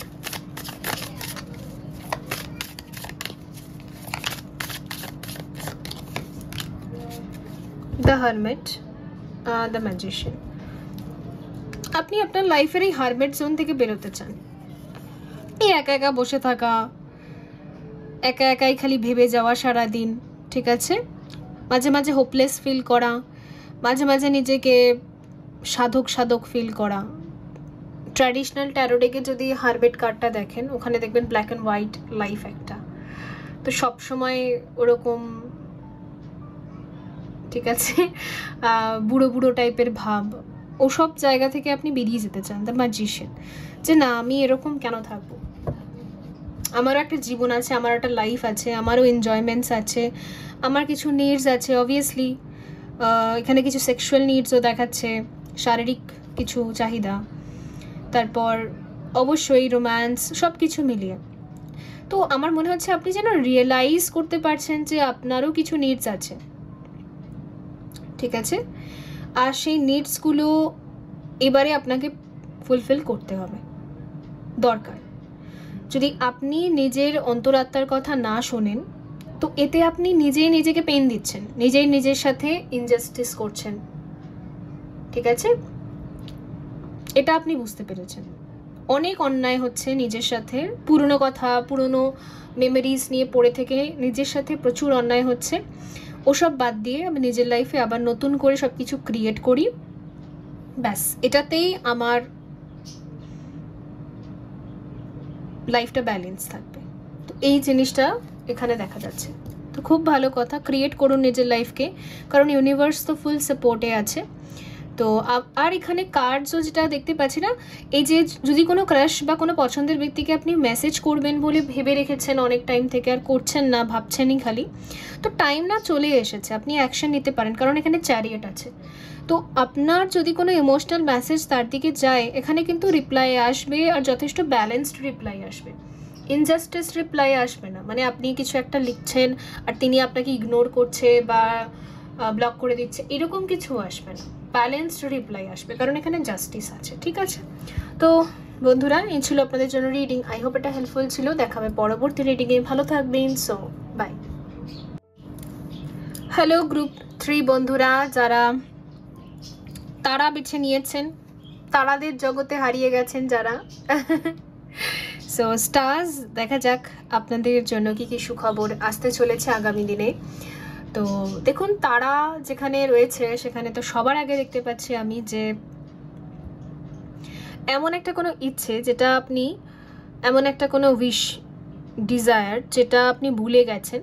The Hermit, The Magician। আপনি আপনার লাইফের এই হারমেট জোন থেকে বেরোতে চান। এই একা একা বসে থাকা, একা একাই খালি ভেবে যাওয়া সারাদিন, ঠিক আছে? মাঝে মাঝে হোপলেস ফিল করা, মাঝে মাঝে নিজেকে সাধক সাধক ফিল করা। ট্র্যাডিশনাল ট্যারো ডেকে যদি হারবেট কার্ডটা দেখেন, ওখানে দেখবেন ব্ল্যাক অ্যান্ড হোয়াইট লাইফ একটা। তো সবসময় ওরকম, ঠিক আছে, বুড়ো বুড়ো টাইপের ভাব, ওসব জায়গা থেকে আপনি বেরিয়ে যেতে চান। দ্য ম্যাজিশিয়ান, যে না, আমি এরকম কেন থাকবো, আমারও একটা জীবন আছে, আমার একটা লাইফ আছে, আমারও এনজয়মেন্টস আছে, আমার কিছু নিডস আছে। অবভিয়াসলি এখানে কিছু সেক্সুয়াল নিডসও দেখাচ্ছে, শারীরিক কিছু চাহিদা, তারপর অবশ্যই রোম্যান্স, সব কিছু মিলিয়ে। তো আমার মনে হচ্ছে আপনি যেন রিয়েলাইজ করতে পারছেন যে আপনারও কিছু নিডস আছে, ঠিক আছে? আর সেই নিডসগুলো এবারে আপনাকে ফুলফিল করতে হবে, দরকার। যদি আপনি নিজের অন্তরাত্মার কথা না শোনেন, তো এতে আপনি নিজেই নিজেকে পেন দিচ্ছেন, নিজেই নিজের সাথে ইনজাস্টিস করছেন, ঠিক আছে? এটা আপনি বুঝতে পেরেছেন। অনেক অন্যায় হচ্ছে নিজের সাথে, পুরনো কথা, পুরনো মেমোরিজ নিয়ে পড়ে থেকে নিজের সাথে প্রচুর অন্যায় হচ্ছে। ওসব বাদ দিয়ে আমি নিজের লাইফে আবার নতুন করে সব কিছু ক্রিয়েট করি, ব্যাস, এটাতেই আমার লাইফটা ব্যালেন্স থাকবে। তো এই জিনিসটা এখানে দেখা যাচ্ছে। তো খুব ভালো কথা, ক্রিয়েট করুন নিজের লাইফকে, কারণ ইউনিভার্স তো ফুল সাপোর্টে আছে। তো আর এখানে কার্ডসও যেটা দেখতে পাচ্ছি না, এই যে যদি কোনো ক্রাশ বা কোনো পছন্দের ব্যক্তিকে আপনি মেসেজ করবেন বলে ভেবে রেখেছেন অনেক টাইম থেকে, আর করছেন না, ভাবছেনই খালি, তো টাইম না চলে এসেছে, আপনি অ্যাকশন নিতে পারেন, কারণ এখানে চ্যারিয়ট আছে। তো আপনার যদি কোনো ইমোশনাল মেসেজ তার দিকে যায়, এখানে কিন্তু রিপ্লাই আসবে, আর যথেষ্ট ব্যালেন্সড রিপ্লাই আসবে, ইনজাস্টিস রিপ্লাই আসবে না। মানে আপনি কিছু একটা লিখছেন আর তিনি আপনাকে ইগনোর করছে বা ব্লক করে দিচ্ছে, এরকম কিছু আসবে না, ব্যালেন্সড রিপ্লাই আসবে, কারণ এখানে জাস্টিস আছে, ঠিক আছে? তো বন্ধুরা, এই ছিল আপনাদের জন্য রিডিং। আই হোপ এটা হেল্পফুল ছিল। দেখাবে পরবর্তী রিডিংয়ে, ভালো থাকবেন। So by. হ্যালো গ্রুপ 3 বন্ধুরা, যারা তারা বেছে নিয়েছেন, তারাদের জগতে হারিয়ে গেছেন যারা, সো স্টার্স, দেখা যাক আপনাদের জন্য কি কি সুখবর আসতে চলেছে আগামী দিনে। তো দেখুন, তারা যেখানে রয়েছে সেখানে তো সবার আগে দেখতে পাচ্ছি আমি যে এমন একটা কোনো ইচ্ছে, যেটা আপনি, এমন একটা কোনো উইশ, ডিজায়ার, যেটা আপনি ভুলে গেছেন।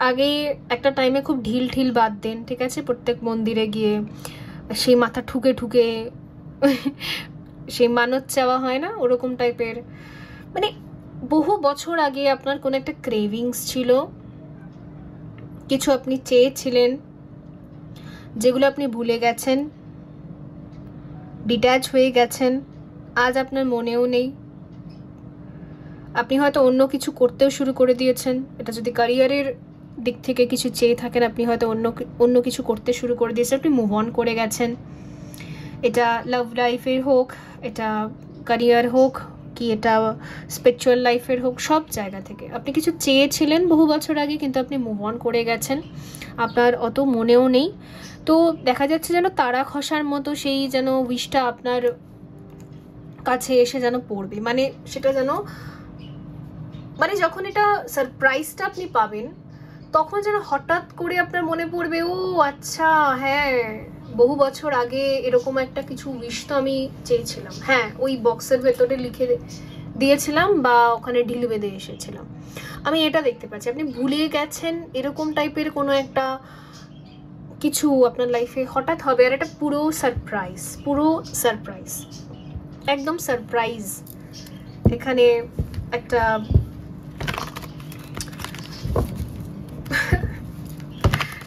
আগে একটা টাইমে খুব ঢিল ঢিল বাঁধতেন, ঠিক আছে, প্রত্যেক মন্দিরে গিয়ে সেই মাথা ঠুকে ঠুকে সেই মানত চাওয়া হয় না, ওরকম টাইপের। মানে বহু বছর আগে আপনার কোনো একটা ক্রেভিংস ছিল, কিছু আপনি চেয়েছিলেন, যেগুলো আপনি ভুলে গেছেন, ডিট্যাচ হয়ে গেছেন, আজ আপনার মনেও নেই। আপনি হয়তো অন্য কিছু করতেও শুরু করে দিয়েছেন। এটা যদি ক্যারিয়ারের দিক থেকে কিছু চেয়ে থাকেন, আপনি হয়তো অন্য কিছু করতে শুরু করে দিয়েছেন, আপনি মুভ অন করে গেছেন। এটা লাভ লাইফের হোক, এটা ক্যারিয়ার হোক, কি এটা স্পিরিচুয়াল লাইফের হোক, সব জায়গা থেকে আপনি কিছু চেয়েছিলেন বহু বছর আগে, কিন্তু আপনি মুভ অন করে গেছেন, আপনার অত মনেও নেই। তো দেখা যাচ্ছে যেন তারা খসার মতো সেই যেন উইশটা আপনার কাছে এসে যেন পড়বে, মানে সেটা যেন, মানে যখন এটা সারপ্রাইজটা আপনি পাবেন তখন যেন হঠাৎ করে আপনার মনে পড়বে, ও আচ্ছা হ্যাঁ বহু বছর আগে এরকম একটা কিছু উইশ তো আমি চেয়েছিলাম, হ্যাঁ ওই বক্সের ভেতরে লিখে দিয়েছিলাম বা ওখানে ঢিল বেঁধে এসেছিলাম। আমি এটা দেখতে পাচ্ছি আপনি ভুলে গেছেন, এরকম টাইপের কোনো একটা কিছু আপনার লাইফে হঠাৎ হবে, আর এটা পুরো সারপ্রাইজ, একদম সারপ্রাইজ। এখানে একটা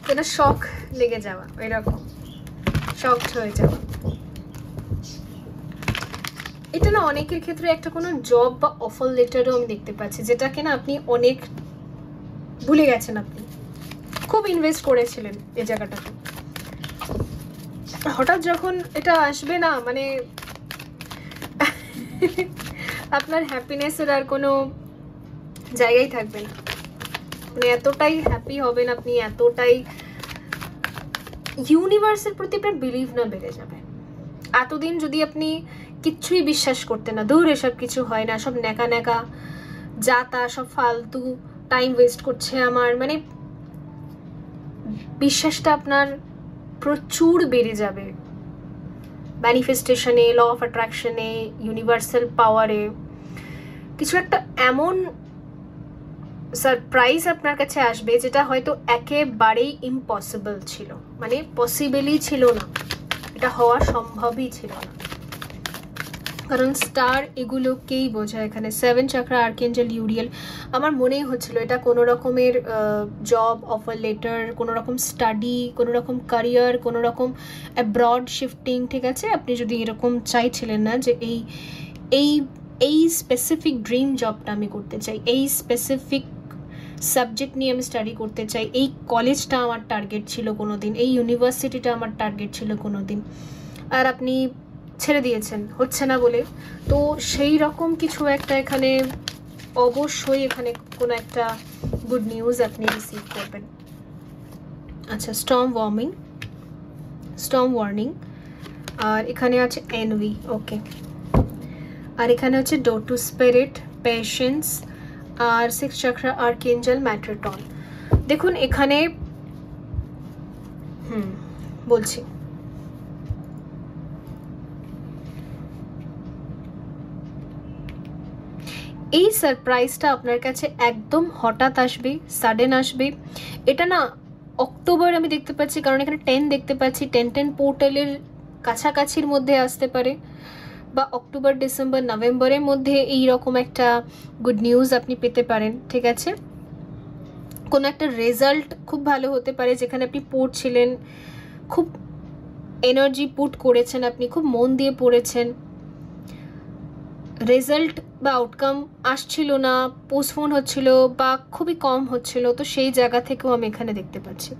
যেন শক লেগে যাওয়া, এরকম শকড হয়ে যাওয়া। এটা না অনেকের ক্ষেত্রে একটা কোনো জব বা অফার লেটারও আমি দেখতে পাচ্ছি, যেটাকে না আপনি অনেক ভুলে গেছেন, আপনি খুব ইনভেস্ট করেছিলেন এই জায়গাটাতে, হঠাৎ যখন এটা আসবে না, মানে আপনার হ্যাপিনেসের আর কোনো জায়গাই থাকবে না, মানে এতটাই হ্যাপি হবেন আপনি, এতটাই ইউনিভার্সের প্রতি আপনার বিলিভ না বেড়ে যাবে। এতদিন যদি আপনি কিচ্ছুই বিশ্বাস করতেন না, দূর এসব কিছু হয় না, সব ন্যাকা ন্যাকা যা তা, সব ফালতু টাইম ওয়েস্ট করছে আমার, মানে বিশ্বাসটা আপনার প্রচুর বেড়ে যাবে ম্যানিফেস্টেশনে, ল অফ অ্যাট্রাকশনে, ইউনিভার্সাল পাওয়ারে। কিছু একটা এমন সারপ্রাইজ আপনার কাছে আসবে যেটা হয়তো একেবারেই ইম্পসিবল ছিল, মানে পসিবলই ছিল না, এটা হওয়া সম্ভবই ছিল না, কারণ স্টার এগুলোকেই বোঝায় এখানে। 7 চাকরা, আর্কেঞ্জেল ইউরিয়েল। আমার মনেই হচ্ছিল এটা কোনো রকমের জব অফার লেটার, কোনো রকম স্টাডি, কোনো রকম ক্যারিয়ার, কোনো রকম অ্যাব্রড শিফটিং, ঠিক আছে? আপনি যদি এরকম চাইছিলেন না যে এই স্পেসিফিক ড্রিম জবটা আমি করতে চাই, এই স্পেসিফিক সাবজেক্ট নিয়ে আমি স্টাডি করতে চাই, এই কলেজটা আমার টার্গেট ছিল কোনো দিন, এই ইউনিভার্সিটিটা আমার টার্গেট ছিল কোনো দিন, আর আপনি ছেড়ে দিয়েছেন হচ্ছে না বলে, তো সেই রকম কিছু একটা এখানে অবশ্যই এখানে কোনো একটা গুড নিউজ আপনি রিসিভ করবেন। আচ্ছা, স্টর্ম ওয়ার্নিং, আর এখানে আছে এনভি, ওকে, আর এখানে হচ্ছে ডোর টু স্পিরিট, পেশেন্স, আর 6 চাকরা আর্কেঞ্জেল ম্যাট্রোটন। দেখুন এখানে বলছি, এই সারপ্রাইজটা আপনার কাছে একদম হঠাৎ আসবে, সাডেন আসবে। এটা না অক্টোবর আমি দেখতে পাচ্ছি, কারণ এখানে 10 দেখতে পাচ্ছি, 10 পোর্টালের কাছাকাছির মধ্যে আসতে পারে, বা অক্টোবর, ডিসেম্বর, নভেম্বরের মধ্যে এই রকম একটা গুড নিউজ আপনি পেতে পারেন, ঠিক আছে? কোনো একটা রেজাল্ট খুব ভালো হতে পারে, যেখানে আপনি পড়ছিলেন, খুব এনার্জি পুট করেছেন, আপনি খুব মন দিয়ে পড়েছেন, রেজাল্ট বা আউটকাম আসছিল না, পোস্টপোন হচ্ছিল বা খুবই কম হচ্ছিল, তো সেই জায়গা থেকেও আমি এখানে দেখতে পাচ্ছি।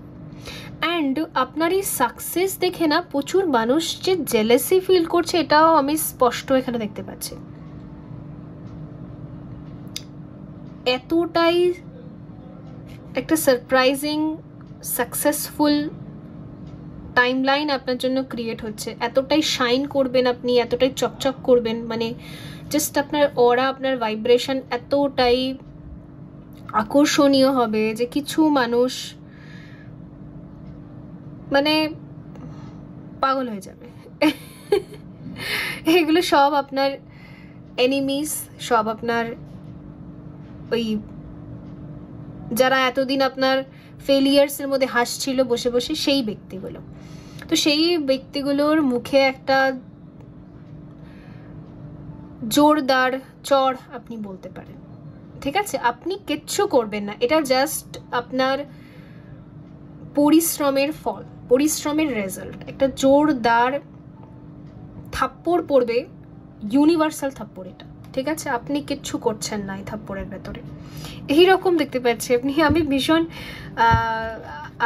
অ্যান্ড আপনার এই সাকসেস দেখে না প্রচুর মানুষ যে জেলেসি ফিল করছে, এটাও আমি স্পষ্ট এখানে দেখতে পাচ্ছি। এতটাই একটা সারপ্রাইজিং সাকসেসফুল টাইমলাইন আপনার জন্য ক্রিয়েট হচ্ছে, এতটাই শাইন করবেন আপনি, এতটাই চকচক করবেন, মানে জাস্ট আপনার অরা, আপনার ভাইব্রেশন এতটাই আকর্ষণীয় হবে যে কিছু মানুষ মানে পাগল হয়ে যাবে। এগুলো সব আপনার এনিমিস, সব আপনার ওই যারা এতদিন আপনার ফেলিয়ার্সের মধ্যে হাসছিল বসে বসে, সেই ব্যক্তিগুলো। তো সেই ব্যক্তিগুলোর মুখে একটা জোরদার চড় আপনি বলতে পারেন, ঠিক আছে? আপনি কিচ্ছু করবেন না, এটা জাস্ট আপনার পরিশ্রমের ফল, পরিশ্রমের রেজাল্ট। একটা জোরদার থাপ্পড় পড়বে, ইউনিভার্সাল থাপ্পড় এটা, ঠিক আছে? আপনি কিচ্ছু করছেন না এই থাপ্পড়ের ভেতরে, এইরকম দেখতে পাচ্ছি আপনি। আমি ভীষণ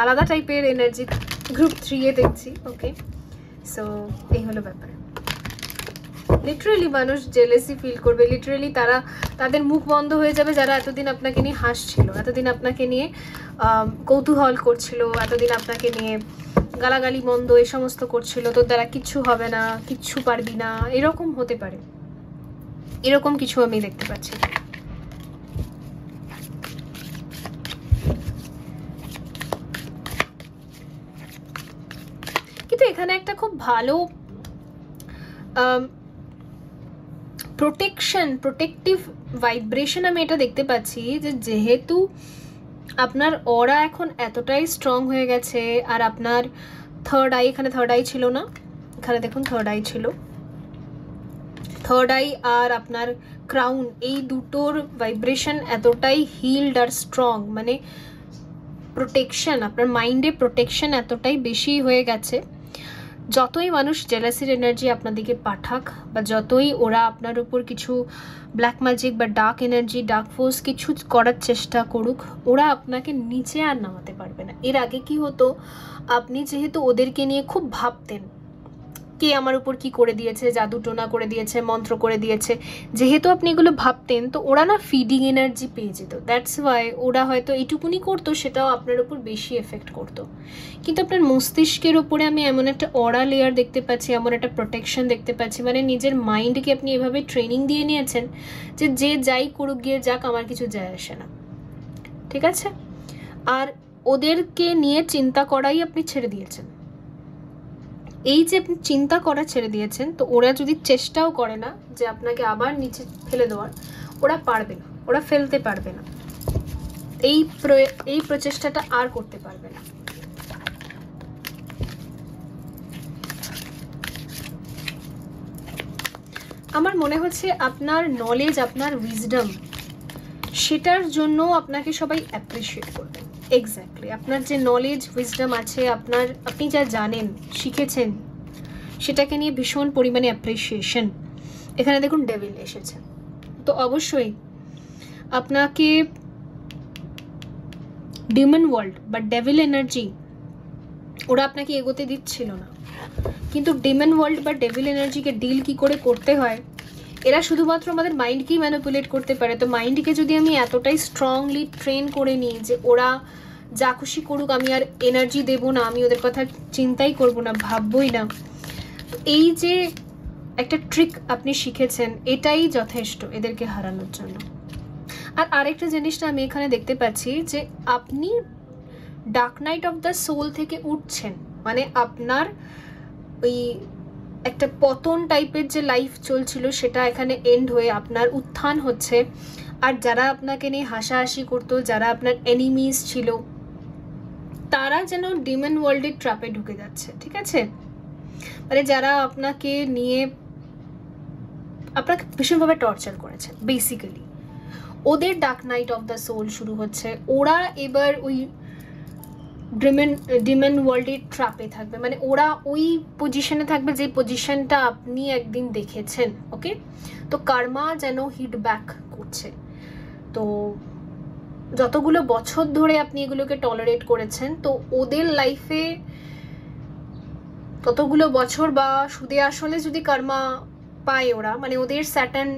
আলাদা টাইপের এনার্জি গ্রুপ 3 এ দেখছি, ওকে? সো এই হলো ব্যাপার। লিটারেলি মানুষ জেলেসি ফিল করবে, লিটারেলি তারা তাদের মুখ বন্ধ হয়ে যাবে যারা এতদিন আপনাকে নিয়ে হাসছিল, এতদিন আপনাকে নিয়ে কৌতূহল করছিল, এতদিন আপনাকে নিয়ে গালাগালি মন্দ এই সমস্ত করছিল, তোর দ্বারা কিচ্ছু হবে না, কিচ্ছু পারবি না, এরকম হতে পারে, এরকম কিছু আমি দেখতে পাচ্ছি। কিন্তু এখানে একটা খুব ভালো প্রোটেক্টিভ ভাইব্রেশন আমি এটা দেখতে পাচ্ছি, যে যেহেতু আপনার অরা এখন এতটাই স্ট্রং হয়ে গেছে, আর আপনার থার্ড আই, এখানে থার্ড আই ছিল না, এখানে দেখুন থার্ড আই ছিল, থার্ড আই আর আপনার ক্রাউন, এই দুটোর ভাইব্রেশন এতটাই হিলড আর স্ট্রং, মানে প্রোটেকশন, আপনার মাইন্ডে প্রোটেকশন এতটাই বেশি হয়ে গেছে, যতই মানুষ জেলাসির এনার্জি আপনাদেরকে পাঠাক, বা যতই ওরা আপনার উপর কিছু ব্ল্যাক ম্যাজিক বা ডার্ক এনার্জি, ডার্ক ফোর্স কিছু করার চেষ্টা করুক, ওরা আপনাকে নিচে আর নামাতে পারবে না। এর আগে কি হতো, আপনি যেহেতু ওদেরকে নিয়ে খুব ভাবতেন, কে আমার উপর কি করে দিয়েছে, জাদু টোনা করে দিয়েছে, মন্ত্র করে দিয়েছে, যেহেতু আপনি এগুলো ভাবতেন, তো ওরা না ফিডিং এনার্জি পেয়ে যেত, দ্যাটস ওয়াই ওরা হয়তো এইটুকুনি করতো, সেটাও আপনার উপর বেশি এফেক্ট করতো। কিন্তু আপনার মস্তিষ্কের ওপরে আমি এমন একটা অরা লেয়ার দেখতে পাচ্ছি, এমন একটা প্রোটেকশন দেখতে পাচ্ছি, মানে নিজের মাইন্ডকে আপনি এভাবে ট্রেনিং দিয়ে নিয়েছেন যে যে যাই করুক গিয়ে যাক, আমার কিছু যায় আসে না, ঠিক আছে। আর ওদেরকে নিয়ে চিন্তা করাই আপনি ছেড়ে দিয়েছেন। এই যে আপনি চিন্তা করা ছেড়ে দিয়েছেন, তো ওরা যদি চেষ্টাও করে না যে আপনাকে আবার নিচে ফেলে দেওয়ার, ওরা পারবে না, ওরা ফেলতে পারবে না, এই প্রচেষ্টাটা আর করতে পারবে না। আমার মনে হচ্ছে আপনার নলেজ, আপনার উইজডম, সেটার জন্য আপনাকে সবাই অ্যাপ্রিসিয়েট করবে। এক্স্যাক্টলি, আপনার যে নলেজ উইজডম আছে, আপনি যা জানেন, শিখেছেন, সেটাকে নিয়ে ভীষণ পরিমাণে অ্যাপ্রিসিয়েশন। এখানে দেখুন ডেভিল এসেছে, তো অবশ্যই আপনাকে ডিমন ওয়ার্ল্ড বা ডেভিল এনার্জি, ওরা আপনাকে এগোতে দিচ্ছিল না, কিন্তু ডিমন ওয়ার্ল্ড বা ডেভিল এনার্জিকে ডিল কি করে করতে হয়, এরা শুধুমাত্র আমাদের মাইন্ডকেই ম্যানিপুলেট করতে পারে। তো মাইন্ডকে যদি আমি এতটাই স্ট্রংলি ট্রেন করে নিই যে ওরা যা খুশি করুক, আমি আর এনার্জি দেব না, আমি ওদের কথা চিন্তাই করব না, ভাববই না, তো এই যে একটা ট্রিক আপনি শিখেছেন, এটাই যথেষ্ট এদেরকে হারানোর জন্য। আর আরেকটা জিনিসটা আমি এখানে দেখতে পাচ্ছি, যে আপনি dark night of the soul থেকে উঠছেন, মানে আপনার ওই একটা পতন টাইপের যে লাইফ চলছিল, সেটা এখানে এন্ড হয়ে আপনার উত্থান হচ্ছে। আর যারা আপনাকে নিয়ে হাসাহাসি করতো, যারা আপনার এনিমিজ ছিল, তারা যেন ডিমন ওয়ার্ল্ডের ট্র্যাপে ঢুকে যাচ্ছে, ঠিক আছে। মানে যারা আপনাকে নিয়ে আপনাকে ভীষণভাবে টর্চার করেছে, বেসিক্যালি ওদের dark night of the soul শুরু হচ্ছে। ওরা এবার ওই ডিমন ওয়ার্ল্ডের ট্র্যাপে থাকবে, মানে ওরা ওই পজিশনে থাকবে যে পজিশনটা আপনি একদিন দেখেছেন, ওকে। তো কার্মা যেন হিট ব্যাক করছে। তো যতগুলো বছর ধরে আপনি এগুলোকে টলারেট করেছেন, তো ওদের লাইফে ততগুলো বছর বা সুদে আসলে যদি কার্মা পায় ওরা, মানে ওদের স্যাটার্ন,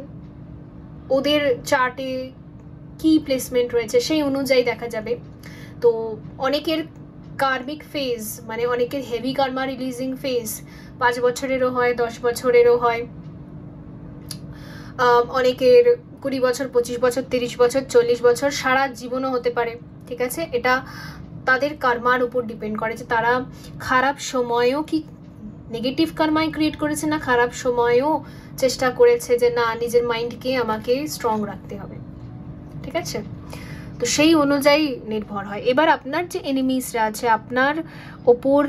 ওদের চার্টে কি প্লেসমেন্ট রয়েছে সেই অনুযায়ী দেখা যাবে। তো অনেকের কার্মিক ফেজ, মানে অনেকের হেভি কার্মা রিলিজিং ফেজ 5 বছরেরও হয়, 10 বছরেরও হয়, অনেকের 20 বছর, 25 বছর, 30 বছর, 40 বছর, সারা জীবনও হতে পারে, ঠিক আছে। এটা তাদের কার্মার উপর ডিপেন্ড করে যে তারা খারাপ সময়ও কি নেগেটিভ কার্মায় ক্রিয়েট করেছে, না খারাপ সময়ও চেষ্টা করেছে যে না, নিজের মাইন্ডকে আমাকে স্ট্রং রাখতে হবে, ঠিক আছে। তো সেই অনুযায়ী নির্ভর হয়। এবার আপনার যে এনিমিসরা আছে, আপনার ওপর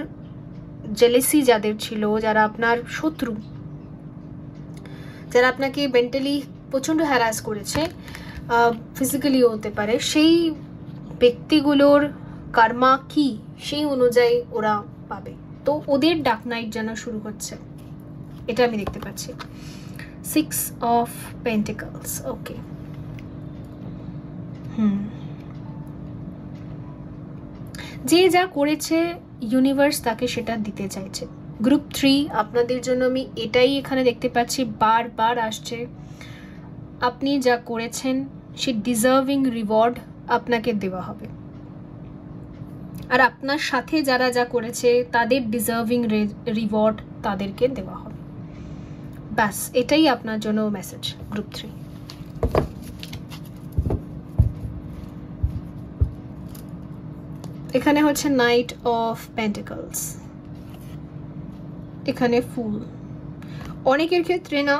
জেলেসি যাদের ছিল, যারা আপনার শত্রু, যারা আপনাকে মেন্টালি প্রচণ্ড হ্যারাস করেছে, ফিজিক্যালিও হতে পারে, সেই ব্যক্তিগুলোর কার্মা কি সেই অনুযায়ী ওরা পাবে। তো ওদের ডার্ক নাইট যেন শুরু হচ্ছে, এটা আমি দেখতে পাচ্ছি। 6 অফ পেন্টিকলস, ওকে। যে যা করেছে ইউনিভার্স তাকে সেটা দিতে চাইছে, গ্রুপ 3 আপনাদের জন্য আমি এটাই এখানে দেখতে পাচ্ছি, বারবার আসছে, আপনি যা করেছেন সে ডিজার্ভিং রিওয়ার্ড আপনাকে দেওয়া হবে, আর আপনার সাথে যারা যা করেছে তাদের ডিজার্ভিং রিওয়ার্ড তাদেরকে দেওয়া হবে। ব্যাস এটাই আপনার জন্য মেসেজ গ্রুপ 3। এখানে হচ্ছে নাইট অফ পেন্টিকলস, এখানে ফুল। অনেকের ক্ষেত্রে না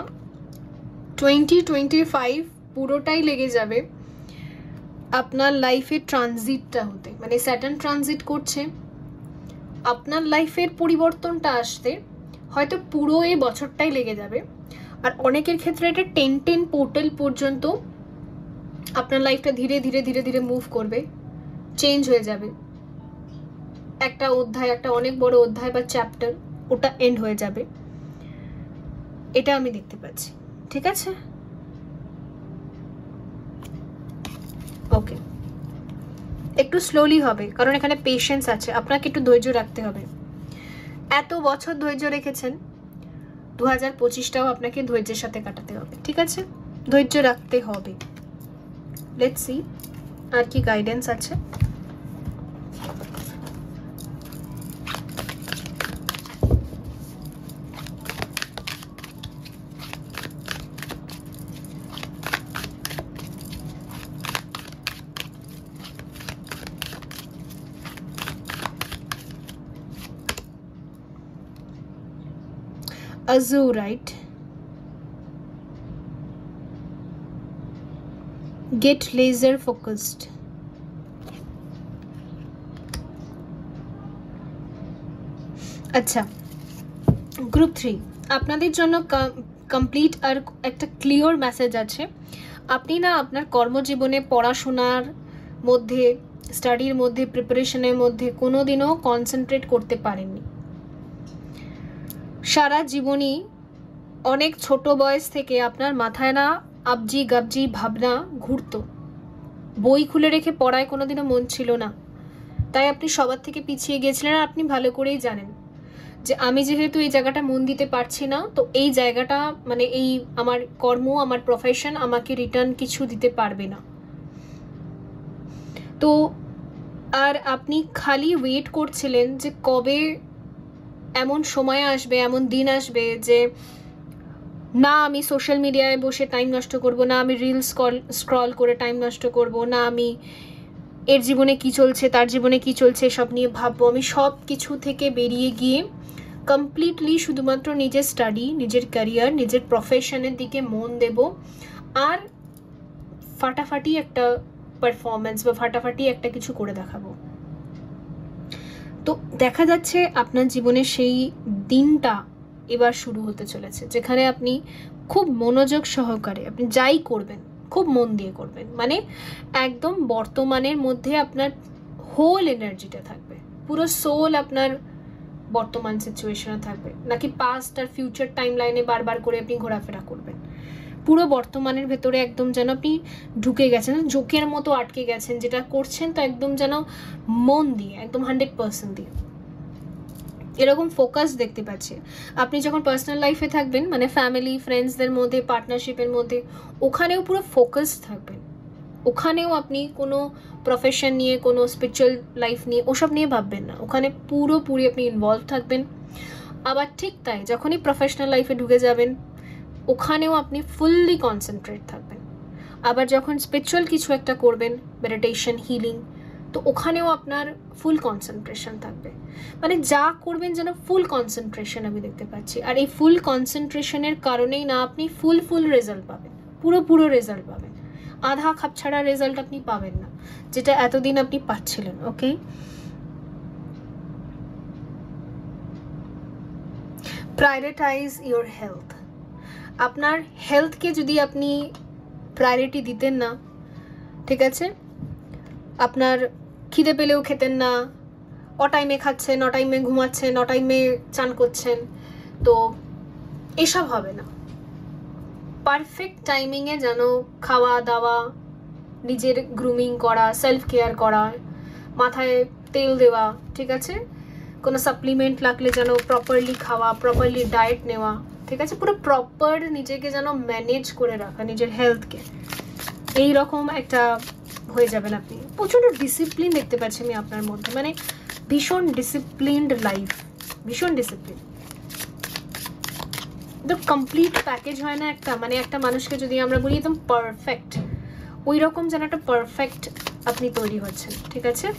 2025 পুরোটাই লেগে যাবে আপনার লাইফে ট্রানজিটটা হতে, মানে স্যাটার্ন ট্রানজিট করছে, আপনার লাইফের পরিবর্তনটা আসতে হয়তো পুরো এই বছরটাই লেগে যাবে। আর অনেকের ক্ষেত্রে এটা 10 পোর্টাল পর্যন্ত আপনার লাইফটা ধীরে ধীরে ধীরে ধীরে মুভ করবে, চেঞ্জ হয়ে যাবে। একটা অধ্যায়, একটা অনেক বড় অধ্যায় বা চ্যাপ্টার, ওটা এন্ড হয়ে যাবে, এটা আমি দেখতে পাচ্ছি। ঠিক আছে, ওকে, একটু স্লোলি হবে কারণ এখানে পেশেন্স আছে, আপনাকে একটু ধৈর্য রাখতে হবে। এত বছর ধৈর্য রেখেছেন, 2025টাও আপনাকে ধৈর্যের সাথে কাটাতে হবে। ঠিক আছে, ধৈর্য রাখতে হবে। লেটস সি আর কি গাইডেন্স আছে। Azurite, get laser focused. আচ্ছা, গ্রুপ 3 আপনাদের জন্য কমপ্লিট আর একটা ক্লিয়ার মেসেজ আছে। আপনি না আপনার কর্মজীবনে পড়াশোনার মধ্যে, স্টাডির মধ্যে, প্রিপারেশনের মধ্যে কোনোদিনও কনসেন্ট্রেট করতে পারেননি। সারা জীবনই অনেক ছোট বয়স থেকে আপনার মাথায় না আবজি গাবজি ভাবনা ঘুরতো, বই খুলে রেখে পড়ায় কোনোদিনও মন ছিল না, তাই আপনি সবার থেকে পিছিয়ে গেছিলেন। আর আপনি ভালো করেই জানেন যে আমি যেহেতু এই জায়গাটা মন দিতে পারছি না, তো এই জায়গাটা মানে এই আমার কর্ম, আমার প্রফেশন আমাকে রিটার্ন কিছু দিতে পারবে না। তো আর আপনি খালি ওয়েট করছিলেন যে কবে এমন সময় আসবে, এমন দিন আসবে যে না আমি সোশ্যাল মিডিয়ায় বসে টাইম নষ্ট করব, না আমি রিলস স্ক্রল করে টাইম নষ্ট করব, না আমি এর জীবনে কি চলছে তার জীবনে কি চলছে সব নিয়ে ভাববো। আমি সব কিছু থেকে বেরিয়ে গিয়ে কমপ্লিটলি শুধুমাত্র নিজের স্টাডি, নিজের ক্যারিয়ার, নিজের প্রফেশনের দিকে মন দেব, আর ফাটাফাটি একটা পারফরমেন্স বা ফাটাফাটি একটা কিছু করে দেখাবো। তো দেখা যাচ্ছে আপনার জীবনে সেই দিনটা এবার শুরু হতে চলেছে যেখানে আপনি খুব মনোযোগ সহকারে আপনি যাই করবেন খুব মন দিয়ে করবেন, মানে একদম বর্তমানের মধ্যে আপনার হোল এনার্জিটা থাকবে, পুরো সোল আপনার বর্তমান সিচুয়েশনে থাকবে, নাকি পাস্ট আর ফিউচার টাইম লাইনে বারবার করে আপনি ঘোরাফেরা করবেন। পুরো বর্তমানের ভেতরে একদম যেন আপনি ঢুকে গেছেন, জোকের মতো আটকে গেছেন, যেটা করছেন তো একদম যেন মন দিয়ে, একদম 100% দিয়ে এরকম ফোকাস দেখতে পাচ্ছি। আপনি যখন পার্সোনাল লাইফে থাকবেন, মানে ফ্যামিলি ফ্রেন্ডসদের মধ্যে, পার্টনারশিপের মধ্যে, ওখানেও পুরো ফোকাস থাকবেন, ওখানেও আপনি কোনো প্রফেশন নিয়ে, কোনো স্পিরিচুয়াল লাইফ নিয়ে ওসব নিয়ে ভাববেন না, ওখানে পুরোপুরি আপনি ইনভলভ থাকবেন। আবার ঠিক তাই যখনই প্রফেশনাল লাইফে ঢুকে যাবেন ওখানেও আপনি ফুললি কনসেন্ট্রেট থাকবেন। আবার যখন স্পিরিচুয়াল কিছু একটা করবেন, মেডিটেশন, হিলিং, তো ওখানেও আপনার ফুল কনসেন্ট্রেশন থাকবে, মানে যা করবেন যেন ফুল কনসেন্ট্রেশন আমি দেখতে পাচ্ছি। আর এই ফুল কনসেন্ট্রেশনের কারণেই না আপনি ফুল রেজাল্ট পাবেন, পুরো রেজাল্ট পাবেন, আধা খাপ ছাড়া রেজাল্ট আপনি পাবেন না, যেটা এতদিন আপনি পাচ্ছিলেন। ওকে, প্রায়োরিটাইজ ইওর হেলথ। আপনার হেলথকে যদি আপনি প্রায়োরিটি দিতেন না, ঠিক আছে, আপনার খিদে পেলেও খেতেন না, অটাইমে খাচ্ছেন, অটাইমে ঘুমাচ্ছেন, অটাইমে চান করছেন, তো এসব হবে না। পারফেক্ট টাইমিংয়ে যেন খাওয়া দাওয়া, নিজের গ্রুমিং করা, সেলফ কেয়ার করা, মাথায় তেল দেওয়া, ঠিক আছে, কোনো সাপ্লিমেন্ট লাগলে যেন প্রপারলি খাওয়া, প্রপারলি ডায়েট নেওয়া, ঠিক আছে, পুরো প্রপার নিজেকে যেন ম্যানেজ করে রাখা, নিজের হেলথকে, এইরকম একটা হয়ে যাবেন আপনি। প্রচণ্ড ডিসিপ্লিন দেখতে পাচ্ছি আমি আপনার মধ্যে, মানে ভীষণ ডিসিপ্লিনড লাইফ, ভীষণ ডিসিপ্লিন। তো কমপ্লিট প্যাকেজ হয় না একটা, মানে একটা মানুষকে যদি আমরা বলি একদম পারফেক্ট, ওই রকম যেন একটা পারফেক্ট আপনি তৈরি হচ্ছেন, ঠিক আছে।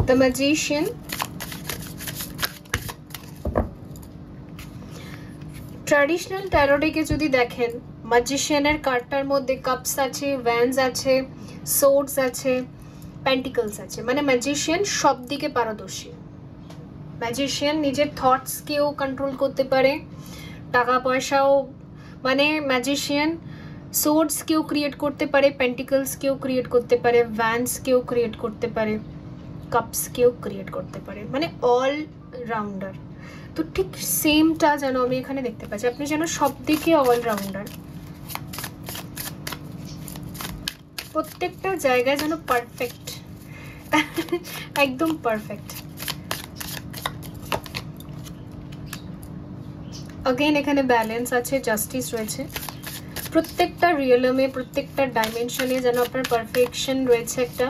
দ্য ম্যাজিশিয়ান, ট্র্যাডিশনাল ট্যারো ডেকে যদি দেখেন, ম্যাজিশিয়ানের কার্ডটার মধ্যে কাপস আছে, ভ্যান্স আছে, সোর্ডস আছে, পেন্টিকলস আছে, মানে ম্যাজিশিয়ান সব দিকে পারদর্শী। ম্যাজিশিয়ান নিজের থটসকেও কন্ট্রোল করতে পারে, টাকা পয়সাও, মানে ম্যাজিশিয়ান সোর্ডসকেও ক্রিয়েট করতে পারে, পেন্টিকলসকেও ক্রিয়েট করতে পারে, ভ্যান্সকেও ক্রিয়েট করতে পারে, কাপসকেও ক্রিয়েট করতে পারে, মানে অল রাউন্ডার। তো ঠিক সেমটা যেন আমি এখানে দেখতে পাচ্ছি, আপনি যেন সব দিকে অলরাউন্ডার, প্রত্যেকটা জায়গায় যেন পারফেক্ট, একদম পারফেক্ট। अगेन এখানে ব্যালেন্স আছে, জাস্টিস রয়েছে, প্রত্যেকটা রিয়েলমে, প্রত্যেকটা ডাইমেনশনে যেন আপনার পারফেকশন রয়েছে একটা।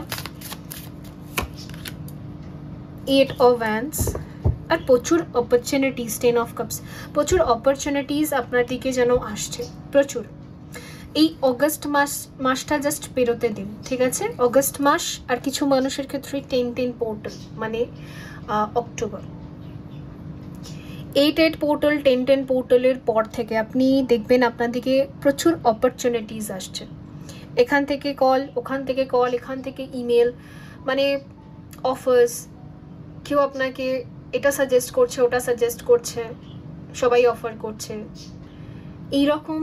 8 অফ ওয়ান্ডস, আর প্রচুর অপরচুনিটিস, 10 অফ কাপস, প্রচুর অপরচুনিটিস আপনার দিকে যেন আসছে, প্রচুর। এই অগস্ট মাসটা জাস্ট পেরোতে দিন, ঠিক আছে, অগস্ট মাস। আর কিছু মানুষের ক্ষেত্রে 10-10 পোর্টাল, মানে অক্টোবর, 8-8 পোর্টাল, 10-10 পোর্টালের পর থেকে আপনি দেখবেন আপনার দিকে প্রচুর অপরচুনিটিস আসছে। এখান থেকে কল, ওখান থেকে কল, এখান থেকে ইমেল, মানে অফার্স, কেউ আপনাকে এটা সাজেস্ট করছে, ওটা সাজেস্ট করছে, সবাই অফার করছে, এইরকম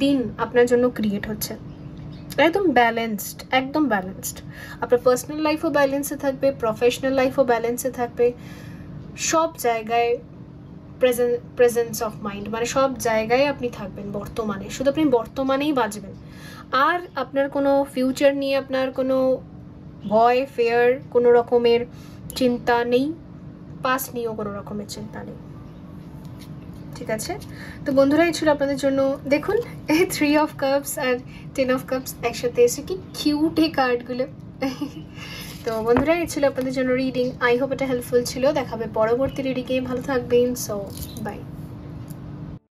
দিন আপনার জন্য ক্রিয়েট হচ্ছে। একদম ব্যালেন্সড, একদম ব্যালেন্সড। আপনার পার্সোনাল লাইফও ব্যালেন্সে থাকবে, প্রফেশনাল লাইফও ব্যালেন্সে থাকবে, সব জায়গায় প্রেজেন্স অফ মাইন্ড, মানে সব জায়গায় আপনি থাকবেন বর্তমানে, শুধু আপনি বর্তমানেই বাঁচবেন। আর আপনার কোনো ফিউচার নিয়ে আপনার কোনো ভয়, ফেয়ার, কোনো রকমের চিন্তা নেই, পাস্ট নিয়েও কোনো রকমের চিন্তা নেই, ঠিক আছে। তো বন্ধুরা, এই ছিল আপনাদের জন্য। দেখুন এই 3 অফ কাপস আর 10 অফ কাপস একসাথে এসে কি কিউট এই কার্ডগুলো। তো বন্ধুরা, এই ছিল আপনাদের জন্য রিডিং। আই হোপ এটা হেল্পফুল ছিল। দেখাবে পরবর্তী রিডিংয়ে, ভালো থাকবেন। So by.